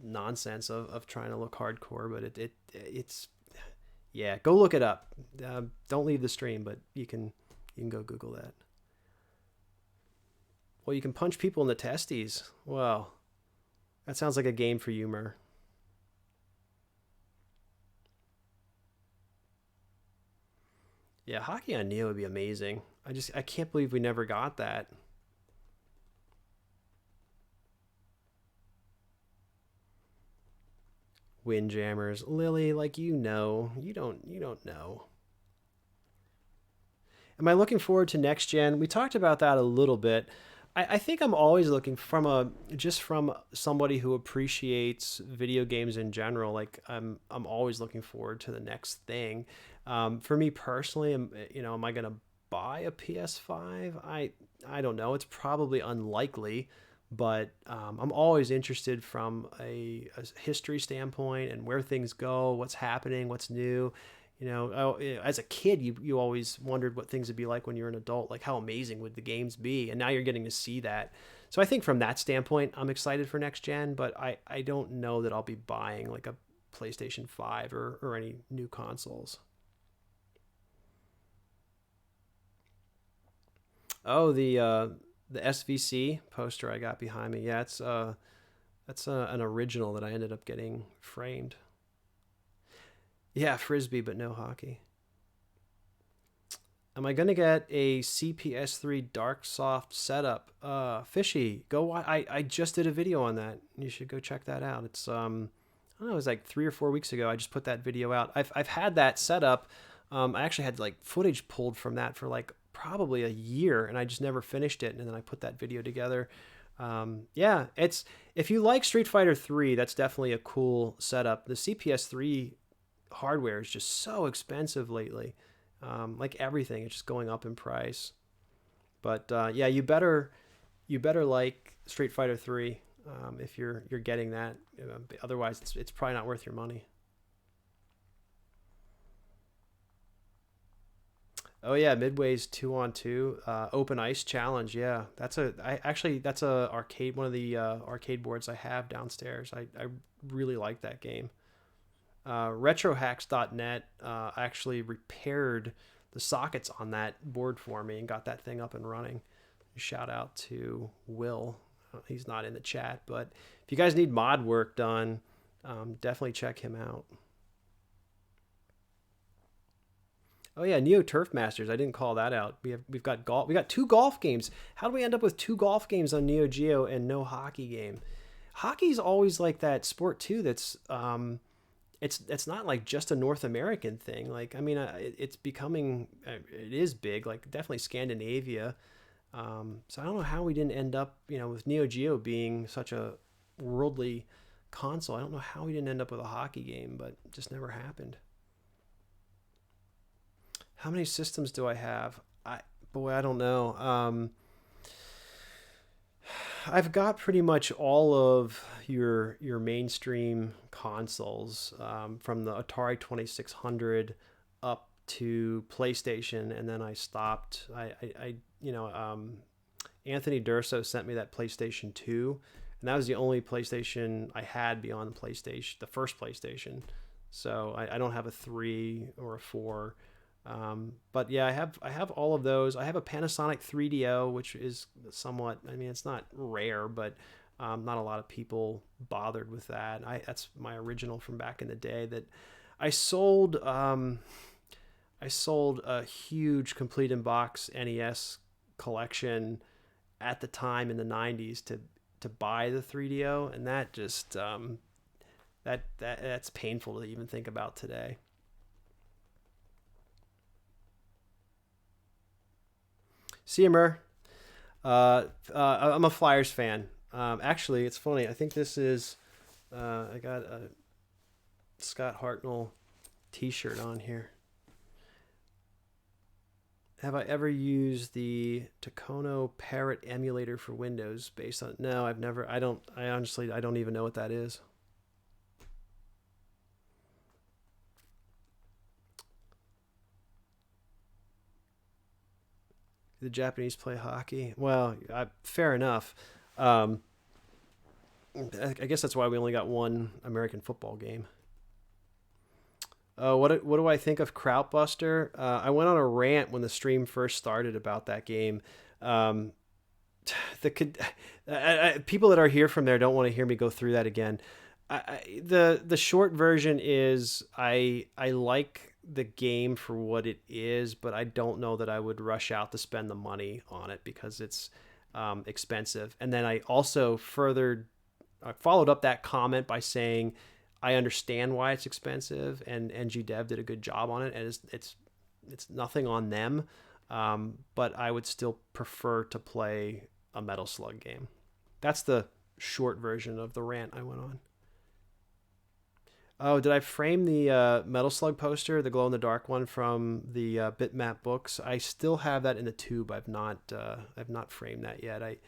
nonsense of trying to look hardcore, but it's yeah. Go look it up. Don't leave the stream, but you can go Google that. Well, you can punch people in the testes. Well, that sounds like a game for you, Mer. Yeah, hockey on Neo would be amazing. I can't believe we never got that. Windjammers. Lily, like, you don't know. Am I looking forward to next gen? We talked about that a little bit. I think I'm always looking from somebody who appreciates video games in general. Like I'm always looking forward to the next thing. For me personally, am I gonna buy a PS5? I don't know. It's probably unlikely, but I'm always interested from a history standpoint and where things go, what's happening, what's new. As a kid, you always wondered what things would be like when you're an adult, like how amazing would the games be, and now you're getting to see that. So I think from that standpoint, I'm excited for next gen, but I don't know that I'll be buying like a PlayStation 5 or any new consoles. Oh, the SVC poster I got behind me. Yeah, an original that I ended up getting framed. Yeah, frisbee, but no hockey. Am I gonna get a CPS3 Dark Soft setup? Fishy, go. I just did a video on that. You should go check that out. It's I don't know, it was like 3 or 4 weeks ago. I just put that video out. I've had that setup. I actually had like footage pulled from that for like probably a year, and I just never finished it. And then I put that video together. Yeah, it's if you like Street Fighter 3, that's definitely a cool setup. The CPS3 hardware is just so expensive lately. Like everything, it's just going up in price. But yeah, you better like Street Fighter 3 if you're getting that. Otherwise, it's probably not worth your money. Oh yeah, Midway's 2-on-2 open ice challenge. Yeah, that's a arcade one of the arcade boards I have downstairs. I really like that game. Retrohacks.net actually repaired the sockets on that board for me and got that thing up and running. Shout out to Will. He's not in the chat, but if you guys need mod work done, definitely check him out. Oh yeah, Neo Turf Masters. I didn't call that out. We've got golf. We got two golf games. How do we end up with two golf games on Neo Geo and no hockey game? Hockey's always like that sport too. That's it's not like just a North American thing. Like I mean, it's becoming it is big. Like definitely Scandinavia. So I don't know how we didn't end up, with Neo Geo being such a worldly console. I don't know how we didn't end up with a hockey game, but it just never happened. How many systems do I have? I don't know. I've got pretty much all of your mainstream consoles, from the Atari 2600 up to PlayStation, and then I stopped. Anthony Durso sent me that PlayStation 2, and that was the only PlayStation I had beyond the PlayStation, the first PlayStation. So I don't have a 3 or a 4. But yeah, I have all of those. I have a Panasonic 3DO, which is somewhat, I mean, it's not rare, but not a lot of people bothered with that. That's my original from back in the day that I sold. I sold a huge complete in box NES collection at the time in the 90s to buy the 3DO, and that just that's painful to even think about today. Seamer, I'm a Flyers fan. Actually, it's funny. I think this is I got a Scott Hartnell T-shirt on here. Have I ever used the Takono Parrot emulator for Windows based on? No, I've never. I don't. I honestly, I don't even know what that is. The Japanese play hockey. Well, fair enough. Um, I guess that's why we only got one American football game. What do I think of Krautbuster? I went on a rant when the stream first started about that game. Um, People that are here from there don't want to hear me go through that again. The short version is I like the game for what it is, but I don't know that I would rush out to spend the money on it because it's expensive. And then I also I followed up that comment by saying I understand why it's expensive, and NG Dev did a good job on it, and it's nothing on them, but I would still prefer to play a Metal Slug game. That's the short version of the rant I went on. Oh, did I frame the Metal Slug poster, the glow in the dark one from the Bitmap books? I still have that in the tube. I've not framed that yet. I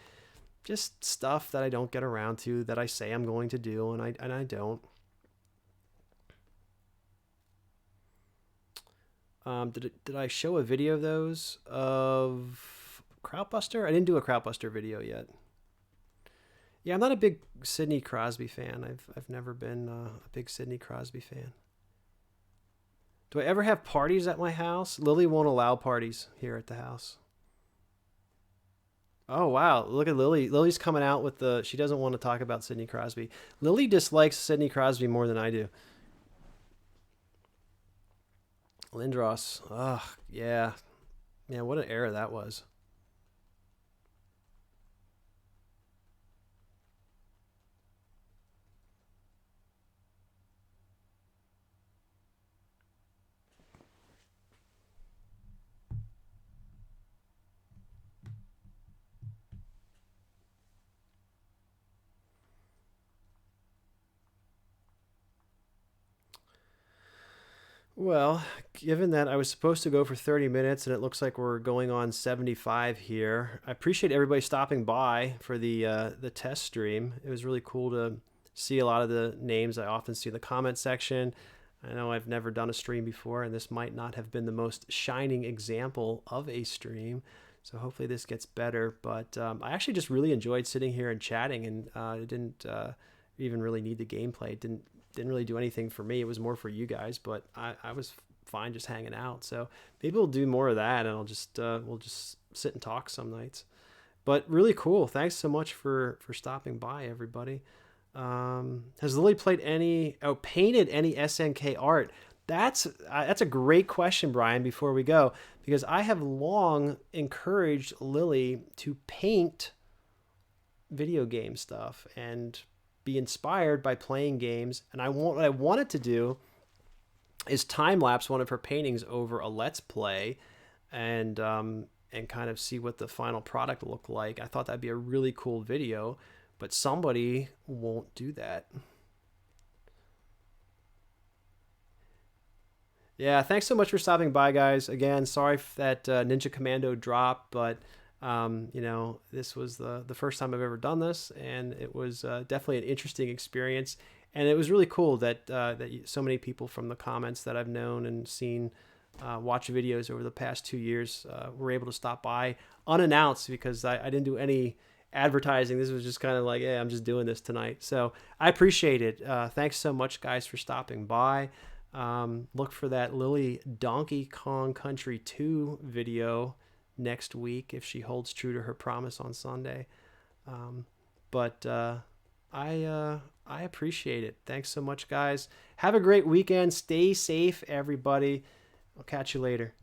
just stuff that I don't get around to that I say I'm going to do, and I don't. Did I show a video of those of Krautbuster? I didn't do a Krautbuster video yet. Yeah, I'm not a big Sidney Crosby fan. I've never been a big Sidney Crosby fan. Do I ever have parties at my house? Lily won't allow parties here at the house. Oh wow, look at Lily. Lily's coming out with she doesn't want to talk about Sidney Crosby. Lily dislikes Sidney Crosby more than I do. Lindros. Ugh, yeah. Man, what an era that was. Well, given that I was supposed to go for 30 minutes and it looks like we're going on 75 here, I appreciate everybody stopping by for the test stream. It was really cool to see a lot of the names I often see in the comment section. I know I've never done a stream before, and this might not have been the most shining example of a stream. So hopefully this gets better. But I actually just really enjoyed sitting here and chatting, and it didn't even really need the gameplay. It didn't really do anything for me. It was more for you guys, but I was fine just hanging out. So maybe we'll do more of that, and I'll just we'll just sit and talk some nights. But really cool. Thanks so much for stopping by, everybody. Has Lily painted any SNK art? That's a great question, Brian, before we go, because I have long encouraged Lily to paint video game stuff and be inspired by playing games. And what I wanted to do is time lapse one of her paintings over a Let's Play and kind of see what the final product looked like. I thought that'd be a really cool video, but somebody won't do that. Yeah, thanks so much for stopping by, guys. Again, sorry that Ninja Commando dropped, but this was the first time I've ever done this, and it was definitely an interesting experience. And it was really cool that so many people from the comments that I've known and seen watch videos over the past 2 years were able to stop by unannounced, because I didn't do any advertising. This was just kind of like, yeah, I'm just doing this tonight. So I appreciate it. Thanks so much, guys, for stopping by. Look for that Lily Donkey Kong Country 2 video next week if she holds true to her promise on Sunday. But I appreciate it. Thanks so much, guys. Have a great weekend. Stay safe, everybody. I'll catch you later.